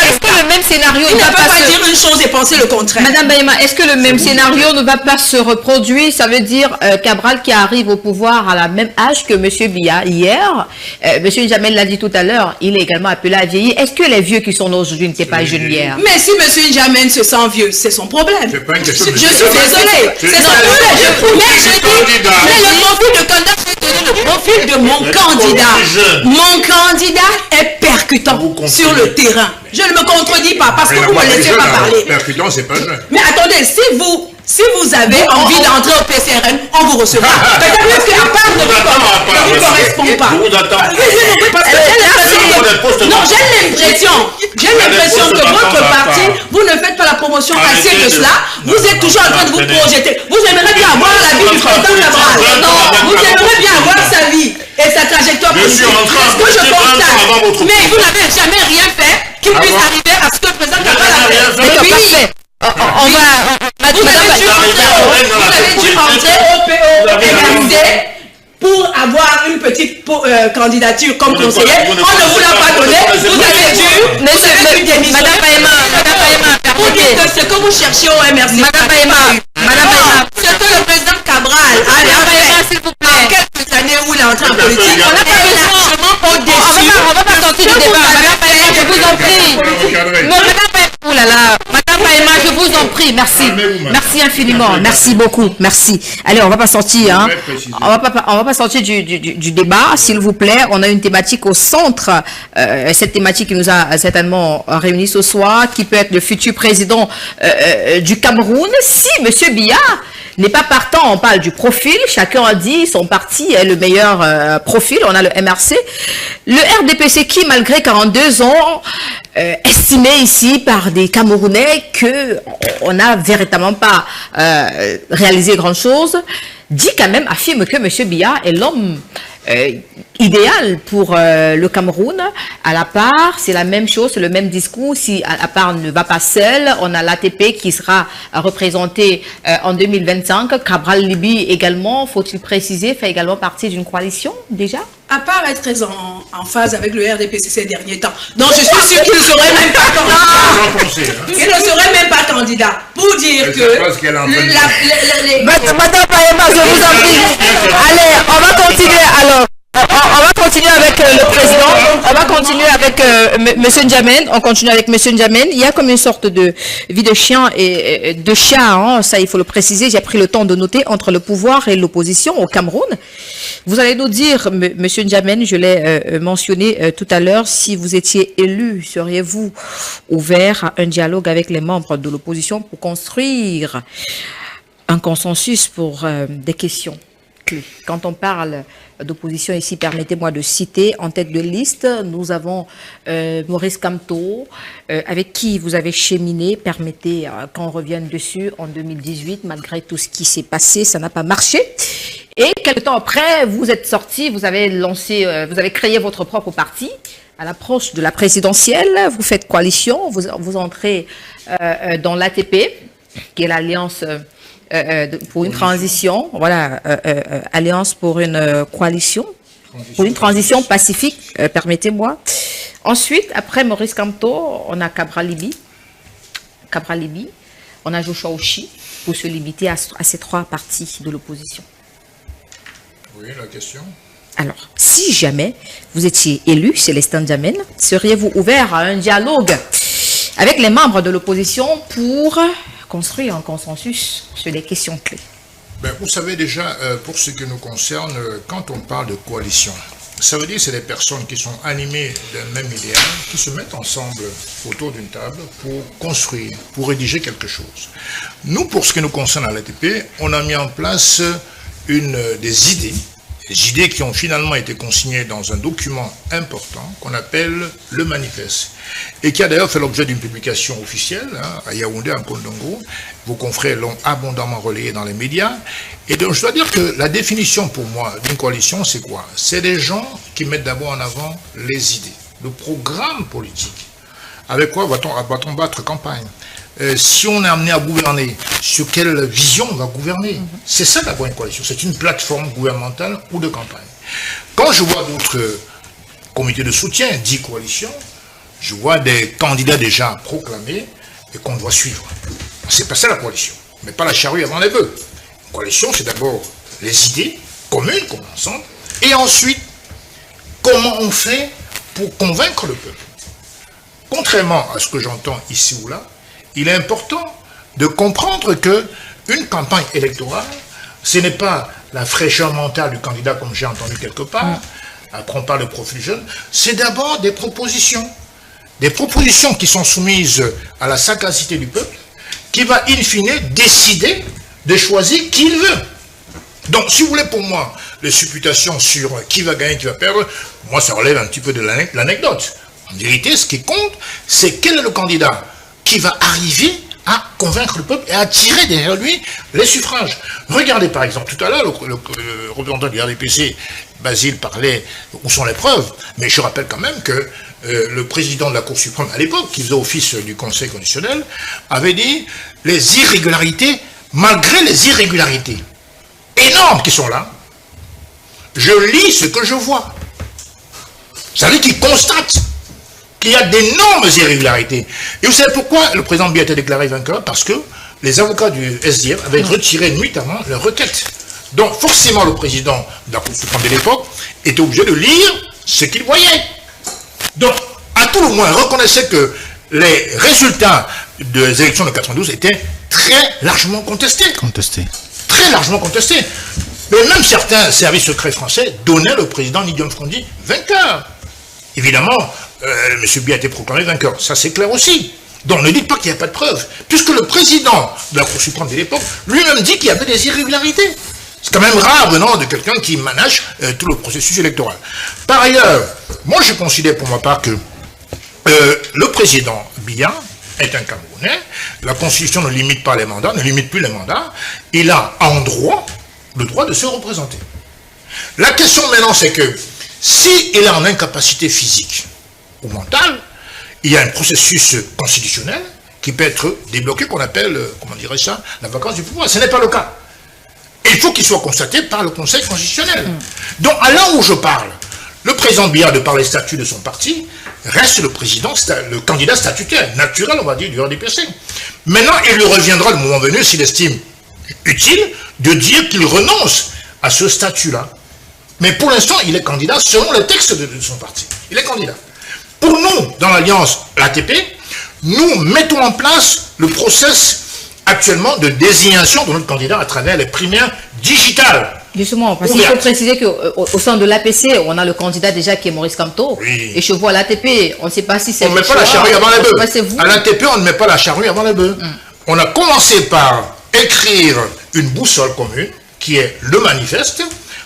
Est-ce que le même scénario ne va pas dire une chose et penser le contraire? Madame Bahema, est-ce que le même scénario ne va pas se reproduire? Ça veut dire Cabral qui arrive au pouvoir à la même âge que M. Biya hier. M. N'Djamène l'a dit tout à l'heure, il est également appelé à vieillir. Est-ce que les vieux qui sont aujourd'hui n'étaient pas jeunes hier? Mais si M. N'Djamène se sent vieux, c'est son problème. Je suis désolée. C'est son problème. Mais le profil de candidat, je vais donner le profil de mon candidat. Mon candidat est percutant sur le terrain. Je ne me contredis pas parce que vous ne me laissez pas parler. Percutant, c'est pas jeune. Mais attendez, si vous avez envie d'entrer au PCRN, on vous recevra. Peut-être qu'à part ne vous correspond pas. Non, j'ai l'impression que votre parti, vous ne faites pas la promotion assez de cela. Vous êtes toujours en train de vous projeter. Vous aimeriez bien avoir la vie du président Cabral. Vous aimeriez bien avoir sa vie et sa trajectoire politique. C'est ce que je constate. Mais vous n'avez jamais rien fait qui puisse arriver à ce que le président Cabral a fait. Vous avez dû entrer au PO-MRC pour avoir une petite candidature comme conseillère. On ne vous l'a pas donné. Vous avez dû démissionner. Madame Bahema, pour dire que ce que vous cherchez au MRC. Madame Bahema, ce que le président Cabral a fait, s'il vous plaît, en quelques années où il est entré en politique, on n'a pas eu largement au-dessus. On va pas sortir du débat. Madame Bahema, je vous en prie. Oh là là, Madame Bahema, je vous en prie, merci. Merci infiniment, merci beaucoup, merci. Allez, on va pas sortir, hein. On va pas sortir du débat, s'il vous plaît. On a une thématique au centre. Cette thématique qui nous a certainement réunis ce soir, qui peut être le futur président du Cameroun. Si Monsieur Biya n'est pas partant, on parle du profil. Chacun a dit son parti est le meilleur profil. On a le MRC. Le RDPC qui, malgré 42 ans, estimé ici par des Camerounais qu'on n'a véritablement pas réalisé grand-chose, dit quand même, affirme que M. Biya est l'homme idéal pour le Cameroun. À la part, c'est la même chose, c'est le même discours. Si à la part ne va pas seul, on a l'ATP qui sera représenté en 2025. Cabral Libye également, faut-il préciser, fait également partie d'une coalition déjà? À part être très en phase avec le RDPC ces derniers temps. Donc je suis sûr qu'il ne serait même pas candidat. Il ne serait même pas candidat. Pour dire que... Madame Bahema, je vous en prie. Allez, on va continuer alors. On va continuer avec le président. On va continuer avec M. N'Djamène. On continue avec M. N'Djamène. Il y a comme une sorte de vie de chien et de chat. Hein, ça, il faut le préciser. J'ai pris le temps de noter entre le pouvoir et l'opposition au Cameroun. Vous allez nous dire, M. N'Djamène, je l'ai mentionné tout à l'heure, si vous étiez élu, seriez-vous ouvert à un dialogue avec les membres de l'opposition pour construire un consensus pour des questions clés. Quand on parle d'opposition ici, permettez-moi de citer en tête de liste, nous avons Maurice Kamto, avec qui vous avez cheminé, permettez qu'on revienne dessus, en 2018, malgré tout ce qui s'est passé, ça n'a pas marché. Et quelque temps après, vous êtes sorti, vous avez lancé, vous avez créé votre propre parti. À l'approche de la présidentielle, vous faites coalition, vous entrez dans l'ATP, qui est l'Alliance pour une transition, voilà, Alliance pour une coalition, pour une transition pacifique, permettez-moi. Ensuite, après Maurice Kamto, on a Cabral Libi, on a Joshua Oshi, pour se limiter à ces trois partis de l'opposition. Oui, la question. Alors, si jamais vous étiez élu, Célestin Djamène, seriez-vous ouvert à un dialogue avec les membres de l'opposition pour construire un consensus sur les questions clés? Vous savez déjà, pour ce qui nous concerne, quand on parle de coalition, ça veut dire que c'est des personnes qui sont animées d'un même idéal, qui se mettent ensemble autour d'une table pour construire, pour rédiger quelque chose. Nous, pour ce qui nous concerne à l'ATP, on a mis en place des idées qui ont finalement été consignées dans un document important qu'on appelle le manifeste et qui a d'ailleurs fait l'objet d'une publication officielle à Yaoundé, en Kondongo. Vos confrères l'ont abondamment relayé dans les médias. Et donc je dois dire que la définition pour moi d'une coalition, c'est quoi? C'est des gens qui mettent d'abord en avant les idées, le programme politique. Avec quoi va-t-on battre campagne? Si on est amené à gouverner, sur quelle vision on va gouverner? C'est ça d'abord une coalition, c'est une plateforme gouvernementale ou de campagne. Quand je vois d'autres comités de soutien, 10 coalitions, je vois des candidats déjà proclamés et qu'on doit suivre. C'est pas ça la coalition, mais pas la charrue avant les bœufs. Une coalition, c'est d'abord les idées communes qu'on a ensemble, et ensuite, comment on fait pour convaincre le peuple. Contrairement à ce que j'entends ici ou là, il est important de comprendre qu'une campagne électorale, ce n'est pas la fraîcheur mentale du candidat comme j'ai entendu quelque part, après on parle de profil jeune, c'est d'abord des propositions qui sont soumises à la sagacité du peuple, qui va in fine décider de choisir qui il veut. Donc si vous voulez pour moi les supputations sur qui va gagner, qui va perdre, moi ça relève un petit peu de l'anecdote. En vérité, ce qui compte, c'est quel est le candidat qui va arriver à convaincre le peuple et à attirer derrière lui les suffrages. Regardez par exemple, tout à l'heure, le représentant du RDPC, Basile, parlait où sont les preuves, mais je rappelle quand même que le président de la Cour suprême à l'époque, qui faisait office du Conseil constitutionnel, avait dit les irrégularités, malgré les irrégularités énormes qui sont là, je lis ce que je vois. Ça veut dire qu'il constate qu'il y a d'énormes irrégularités. Et vous savez pourquoi le président Biya a été déclaré vainqueur? Parce que les avocats du SDF avaient retiré nuitamment leur requête. Donc forcément le président de la Cour suprême de l'époque était obligé de lire ce qu'il voyait. Donc à tout le moins reconnaissez que les résultats des élections de 92 étaient très largement contestés. Très largement contestés. Mais même certains services secrets français donnaient le président Nidion Frondi vainqueur. Évidemment, M. Biya a été proclamé vainqueur. Ça, c'est clair aussi. Donc, ne dites pas qu'il n'y a pas de preuves. Puisque le président de la Cour suprême de l'époque lui-même dit qu'il y avait des irrégularités. C'est quand même rare venant de quelqu'un qui manage tout le processus électoral. Par ailleurs, moi, je considère pour ma part que le président Biya est un Camerounais. La Constitution ne limite pas les mandats, ne limite plus les mandats. Il a en droit le droit de se représenter. La question maintenant, c'est que s'il est en incapacité physique ou mentale, il y a un processus constitutionnel qui peut être débloqué, qu'on appelle, comment dirais ça, la vacance du pouvoir. Ce n'est pas le cas. Et il faut qu'il soit constaté par le Conseil constitutionnel. Donc, à l'heure où je parle, le président Biya, de par les statuts de son parti, reste le candidat statutaire, naturel, on va dire, du RDPC. Maintenant, il lui reviendra le moment venu, s'il estime utile, de dire qu'il renonce à ce statut-là. Mais pour l'instant, il est candidat selon les textes de son parti. Il est candidat. Pour nous, dans l'Alliance ATP, nous mettons en place le process actuellement de désignation de notre candidat à travers les primaires digitales. Justement, parce qu'il faut préciser qu'au sein de l'APC, on a le candidat déjà qui est Maurice Kamto. Oui. Et je vois à l'ATP, on ne sait pas si c'est... On ne met pas la charrue avant les bœufs. À l'ATP, on ne met pas la charrue avant les bœufs. On a commencé par écrire une boussole commune qui est le manifeste,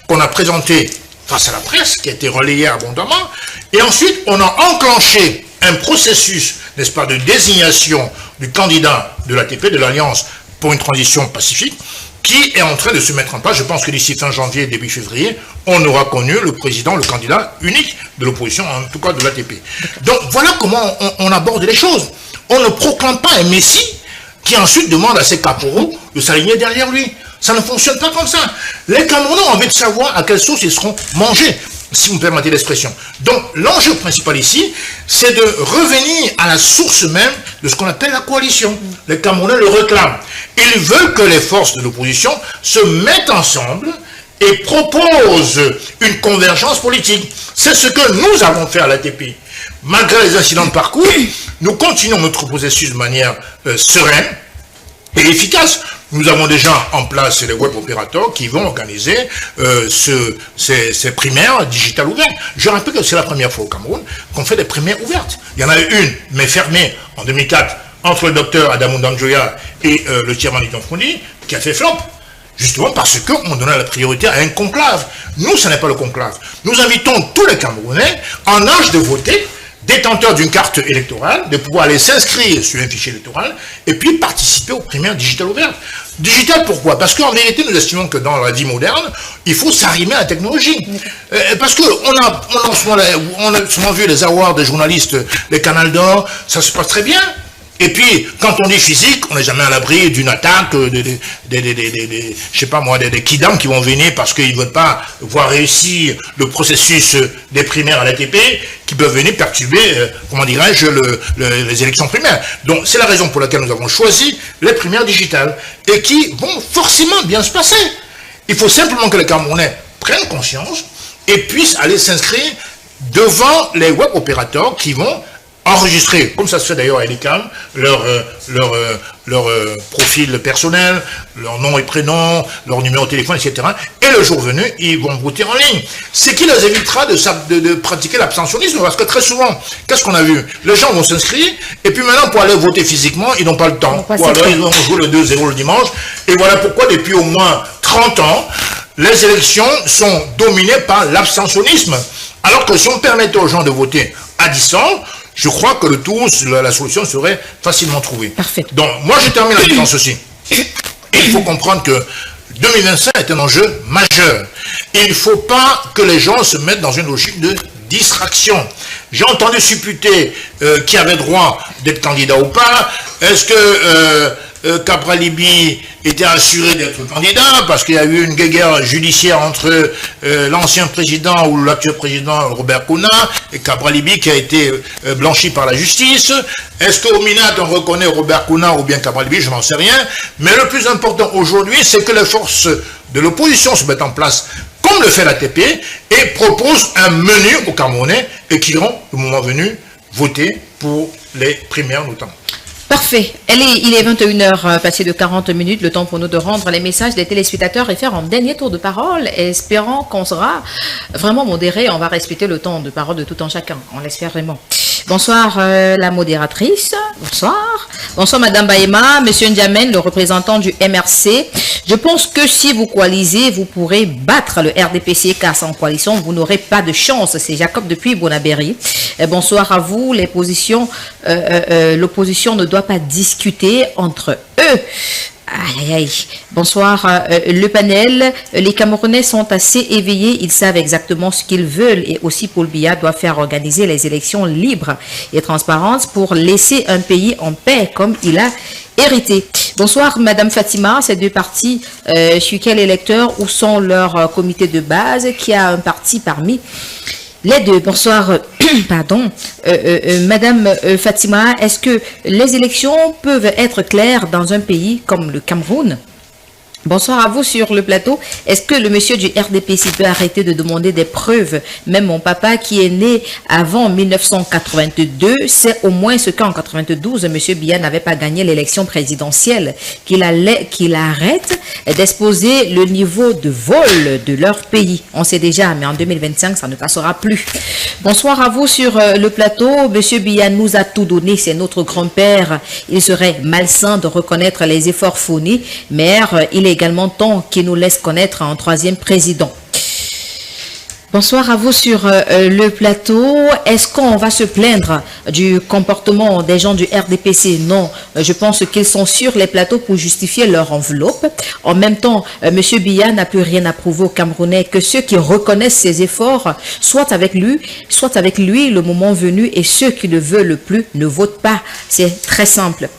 qu'on a présenté face à la presse, qui a été relayé abondamment, et ensuite on a enclenché un processus, n'est-ce pas, de désignation du candidat de l'ATP, de l'Alliance pour une transition pacifique, qui est en train de se mettre en place. Je pense que d'ici fin janvier, début février, on aura connu le président, le candidat unique de l'opposition, en tout cas de l'ATP. Donc voilà comment on aborde les choses. On ne proclame pas un messie qui ensuite demande à ses caporaux de s'aligner derrière lui. Ça ne fonctionne pas comme ça. Les Camerounais ont envie de savoir à quelle sauce ils seront mangés, si vous me permettez l'expression. Donc l'enjeu principal ici, c'est de revenir à la source même de ce qu'on appelle la coalition. Les Camerounais le réclament. Ils veulent que les forces de l'opposition se mettent ensemble et proposent une convergence politique. C'est ce que nous avons fait à l'ATP. Malgré les incidents de parcours, nous continuons notre processus de manière sereine et efficace. Nous avons déjà en place les web opérateurs qui vont organiser ces primaires digitales ouvertes. Je rappelle que c'est la première fois au Cameroun qu'on fait des primaires ouvertes. Il y en a eu une, mais fermée en 2004, entre le docteur Adamou Danjoya et le chairman du Tonfoni, qui a fait flop. Justement parce qu'on donnait la priorité à un conclave. Nous, ce n'est pas le conclave. Nous invitons tous les Camerounais en âge de voter, détenteurs d'une carte électorale, de pouvoir aller s'inscrire sur un fichier électoral et puis participer aux primaires digitales ouvertes. Digital, pourquoi? Parce qu'en vérité, nous estimons que dans la vie moderne, il faut s'arrimer à la technologie. Parce qu'on a souvent vu les awards des journalistes, les canals d'or, ça se passe très bien. Et puis, quand on dit physique, on n'est jamais à l'abri d'une attaque, je sais pas moi, des kidams qui vont venir parce qu'ils ne veulent pas voir réussir le processus des primaires à l'ATP, qui peuvent venir perturber, comment dirais-je, les élections primaires. Donc, c'est la raison pour laquelle nous avons choisi les primaires digitales et qui vont forcément bien se passer. Il faut simplement que les Camerounais prennent conscience et puissent aller s'inscrire devant les web opérateurs qui vont enregistrer, comme ça se fait d'ailleurs à l'ICAM, leur profil personnel, leur nom et prénom, leur numéro de téléphone, etc. Et le jour venu, ils vont voter en ligne. Ce qui les évitera de pratiquer l'abstentionnisme, parce que très souvent, qu'est-ce qu'on a vu? Les gens vont s'inscrire, et puis maintenant, pour aller voter physiquement, ils n'ont pas le temps. Ou alors, ils vont jouer le 2-0 le dimanche. Et voilà pourquoi, depuis au moins 30 ans, les élections sont dominées par l'abstentionnisme. Alors que si on permettait aux gens de voter à distance, je crois que la solution serait facilement trouvée. Parfait. Donc, moi, je termine en disant ceci. Il faut comprendre que 2025 est un enjeu majeur. Il ne faut pas que les gens se mettent dans une logique de distraction. J'ai entendu supputer qui avait droit d'être candidat ou pas. Est-ce que Cabral Libi était assuré d'être candidat parce qu'il y a eu une guerre judiciaire entre l'ancien président ou l'actuel président Robert Kouna et Cabral Libi qui a été blanchi par la justice. Est-ce qu'au Minat on reconnaît Robert Kouna ou bien Cabral Libi? Je n'en sais rien. Mais le plus important aujourd'hui, c'est que les forces de l'opposition se mettent en place comme le fait l'ATP et proposent un menu aux Camerounais et qui iront, le moment venu, voter pour les primaires notamment. Parfait. Il est 21h passé de 40 minutes, le temps pour nous de rendre les messages des téléspectateurs et faire un dernier tour de parole, espérant qu'on sera vraiment modéré, on va respecter le temps de parole de tout un chacun, on l'espère vraiment. Bonsoir la modératrice, bonsoir. Bonsoir Madame Baema, Monsieur Ndiamen, le représentant du MRC. Je pense que si vous coalisez, vous pourrez battre le RDPC, car sans coalition, vous n'aurez pas de chance. C'est Jacob depuis Bonaberry. Bonsoir à vous. L'opposition ne doit pas discuter entre eux. Aïe, aïe. Bonsoir, le panel. Les Camerounais sont assez éveillés, ils savent exactement ce qu'ils veulent et aussi Paul Biya doit faire organiser les élections libres et transparentes pour laisser un pays en paix comme il a hérité. Bonsoir Madame Fatima, ces deux partis, chez quel électeur, où sont leurs comités de base, qui a un parti parmi les deux? Bonsoir, pardon, Madame Fatima, est-ce que les élections peuvent être claires dans un pays comme le Cameroun? Bonsoir à vous sur le plateau. Est-ce que le monsieur du RDPC peut arrêter de demander des preuves? Même mon papa qui est né avant 1982 sait au moins ce qu'en 92, monsieur Biya n'avait pas gagné l'élection présidentielle. Qu'il arrête d'exposer le niveau de vol de leur pays. On sait déjà, mais en 2025, ça ne passera plus. Bonsoir à vous sur le plateau. Monsieur Biya nous a tout donné, c'est notre grand-père. Il serait malsain de reconnaître les efforts fournis, mais il est est également temps qu'il nous laisse connaître un troisième président. Bonsoir à vous sur le plateau. Est-ce qu'on va se plaindre du comportement des gens du RDPC? Non, je pense qu'ils sont sur les plateaux pour justifier leur enveloppe. En même temps, M. Biya n'a plus rien à prouver aux Camerounais, que ceux qui reconnaissent ses efforts soit avec lui le moment venu, et ceux qui ne veulent plus ne votent pas. C'est très simple.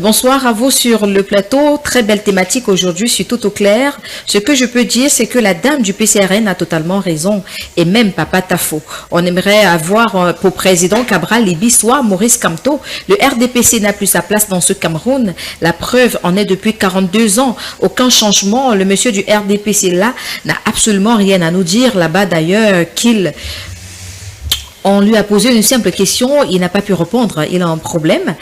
Bonsoir à vous sur le plateau. Très belle thématique aujourd'hui, je suis tout au clair. Ce que je peux dire, c'est que la dame du PCRN a totalement raison. Et même Papa Tafo. On aimerait avoir pour président Cabral Libi, soit Maurice Kamto. Le RDPC n'a plus sa place dans ce Cameroun. La preuve en est depuis 42 ans. Aucun changement. Le monsieur du RDPC là n'a absolument rien à nous dire. Là-bas d'ailleurs on lui a posé une simple question, il n'a pas pu répondre, il a un problème.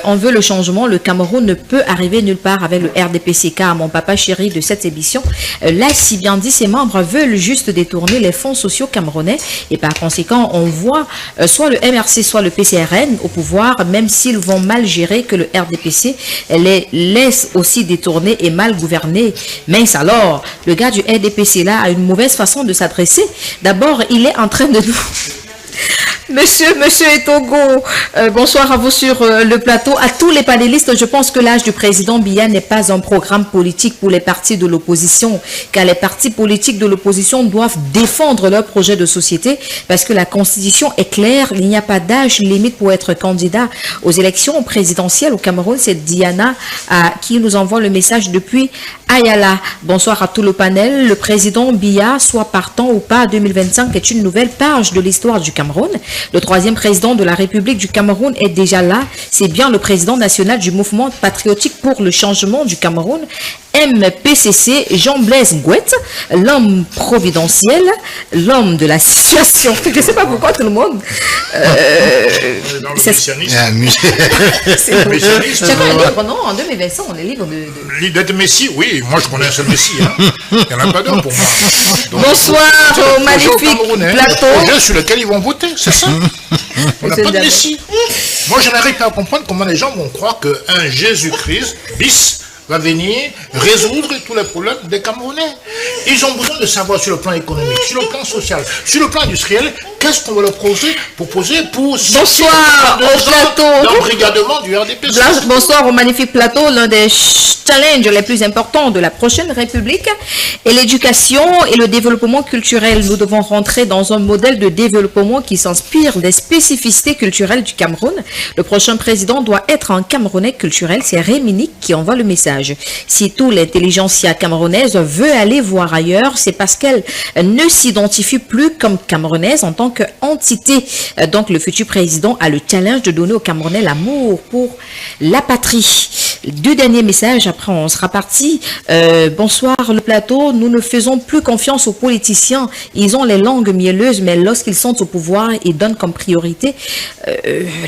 On veut le changement, le Cameroun ne peut arriver nulle part avec le RDPC, car mon papa chéri de cette émission l'a si bien dit, ses membres veulent juste détourner les fonds sociaux camerounais, et par conséquent, on voit soit le MRC, soit le PCRN au pouvoir, même s'ils vont mal gérer, que le RDPC les laisse aussi détourner et mal gouverner. Mais alors, le gars du RDPC là a une mauvaise façon de s'adresser. D'abord, il est en train de nous... Monsieur Etogo, bonsoir à vous sur le plateau. À tous les panélistes, je pense que l'âge du président Biya n'est pas un programme politique pour les partis de l'opposition, car les partis politiques de l'opposition doivent défendre leur projet de société, parce que la constitution est claire, il n'y a pas d'âge limite pour être candidat aux élections présidentielles au Cameroun. C'est Diana qui nous envoie le message depuis Ayala. Bonsoir à tout le panel. Le président Biya, soit partant ou pas, 2025 est une nouvelle page de l'histoire du Cameroun. Le troisième président de la République du Cameroun est déjà là. C'est bien le président national du mouvement patriotique pour le changement du Cameroun, MPCC, Jean-Blaise Ngouette, l'homme providentiel, l'homme de la situation. Je ne sais pas pourquoi tout le monde... c'est chacun un livre, non? En 2025, on est livre de... L'idée de Messi, oui, moi je connais un seul Messi. Hein. Il n'y en a pas d'autre pour moi. Donc, bonsoir au magnifique plateau. Projet sur lequel ils vont voter, c'est ça. On n'a pas de Messi. Moi je n'arrive pas à comprendre comment les gens vont croire qu'un Jésus-Christ bis va venir résoudre tous les problèmes des Camerounais. Ils ont besoin de savoir sur le plan économique, sur le plan social, sur le plan industriel, qu'est-ce qu'on va leur proposer pour bonsoir au plateau d'embrigadement du RDPC. Bonsoir au magnifique plateau. L'un des challenges les plus importants de la prochaine République est l'éducation et le développement culturel. Nous devons rentrer dans un modèle de développement qui s'inspire des spécificités culturelles du Cameroun. Le prochain président doit être un Camerounais culturel. C'est Réminique qui envoie le message. Si toute l'intelligentsia camerounaise veut aller voir ailleurs, c'est parce qu'elle ne s'identifie plus comme camerounaise en tant qu'entité. Donc le futur président a le challenge de donner aux Camerounais l'amour pour la patrie. Deux derniers messages, après on sera parti. Bonsoir le plateau, nous ne faisons plus confiance aux politiciens. Ils ont les langues mielleuses, mais lorsqu'ils sont au pouvoir, ils donnent comme priorité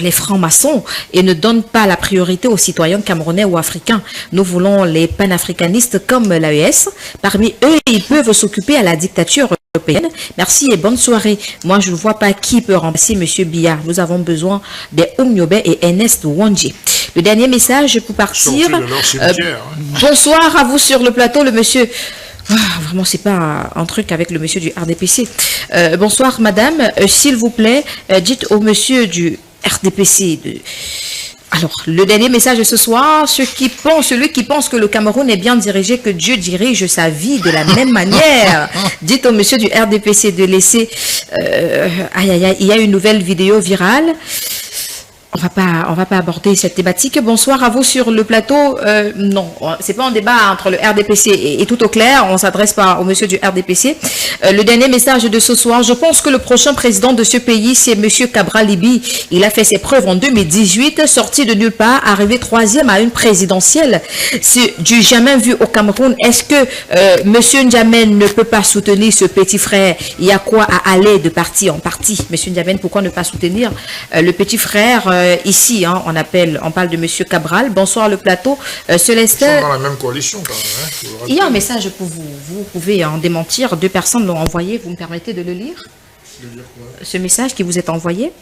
les francs-maçons et ne donnent pas la priorité aux citoyens camerounais ou africains. Nous voulons les panafricanistes comme l'AES. Parmi eux, ils peuvent s'occuper à la dictature européenne. Merci et bonne soirée. Moi, je ne vois pas qui peut remplacer M. Biya. Nous avons besoin des Oumniobe et Ernest Wandji. Le dernier message pour partir. Bonsoir à vous sur le plateau, le monsieur... vraiment, c'est pas un truc avec le monsieur du RDPC. Bonsoir, madame. S'il vous plaît, dites au monsieur du RDPC de... Alors, le dernier message de ce soir, celui qui pense que le Cameroun est bien dirigé, que Dieu dirige sa vie de la même manière. Dites au monsieur du RDPC de laisser... il y a une nouvelle vidéo virale. On va pas aborder cette thématique. Bonsoir à vous sur le plateau. Non, c'est pas un débat entre le RDPC et tout au clair. On s'adresse pas au monsieur du RDPC. Le dernier message de ce soir. Je pense que le prochain président de ce pays, c'est monsieur Cabral Libi. Il a fait ses preuves en 2018, sorti de nulle part, arrivé 3e à une présidentielle. C'est du jamais vu au Cameroun. Est-ce que monsieur N'Djamène ne peut pas soutenir ce petit frère? Il y a quoi à aller de parti en parti? Monsieur N'Djamène, pourquoi ne pas soutenir le petit frère? Ici, hein, on parle de monsieur Cabral. Bonsoir le plateau. Célestin. Ils sont dans la même coalition quand même. Hein, il y a un message pour vous. Vous pouvez en démentir. 2 personnes l'ont envoyé. Vous me permettez de le lire? De lire quoi? Ce message qui vous est envoyé.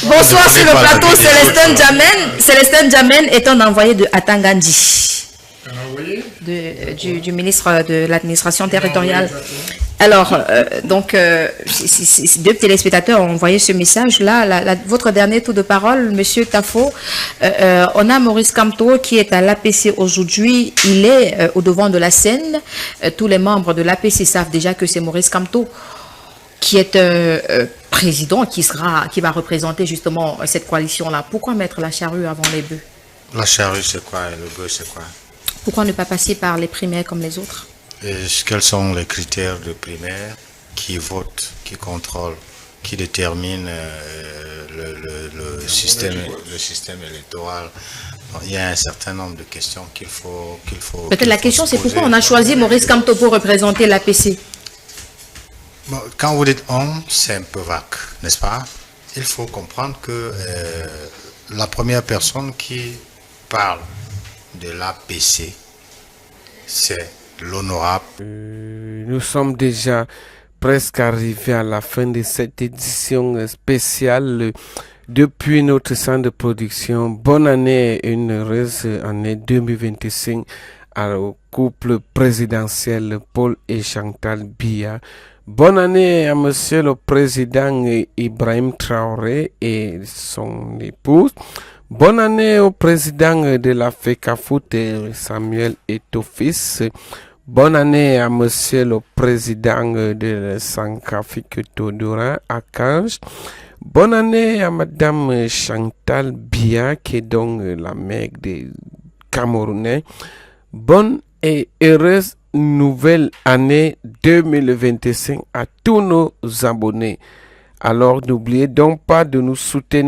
Bonsoir sur le plateau, Célestin Djamen. Célestin Djamen est un envoyé de Atangandi, du ministre de l'administration territoriale. Alors, deux téléspectateurs ont envoyé ce message-là. Votre dernier tour de parole, Monsieur Tafo. On a Maurice Kamto qui est à l'APC aujourd'hui. Il est au devant de la scène. Tous les membres de l'APC savent déjà que c'est Maurice Kamto qui est président, qui va représenter justement cette coalition-là. Pourquoi mettre la charrue avant les bœufs? La charrue, c'est quoi? Et le bœuf, c'est quoi? Pourquoi ne pas passer par les primaires comme les autres? Et quels sont les critères de primaire qui votent, qui contrôlent, qui déterminent le système électoral? Il y a un certain nombre de questions qu'il faut peut-être la question, c'est pourquoi on a choisi Maurice Kamto pour représenter l'APC? Bon, quand vous dites on, c'est un peu vague, n'est-ce pas? Il faut comprendre que la première personne qui parle de l'APC, c'est l'honorable. Nous sommes déjà presque arrivés à la fin de cette édition spéciale depuis notre centre de production. Bonne année et une heureuse année 2025 au couple présidentiel Paul et Chantal Biya. Bonne année à Monsieur le Président Ibrahim Traoré et son épouse. Bonne année au président de la FECAFOOT Samuel Eto'o-Fils. Bonne année à Monsieur le Président de Sankafik Todora Akanj. Bonne année à Madame Chantal Biya qui est donc la mère des Camerounais. Bonne et heureuse nouvelle année 2025 à tous nos abonnés. Alors n'oubliez donc pas de nous soutenir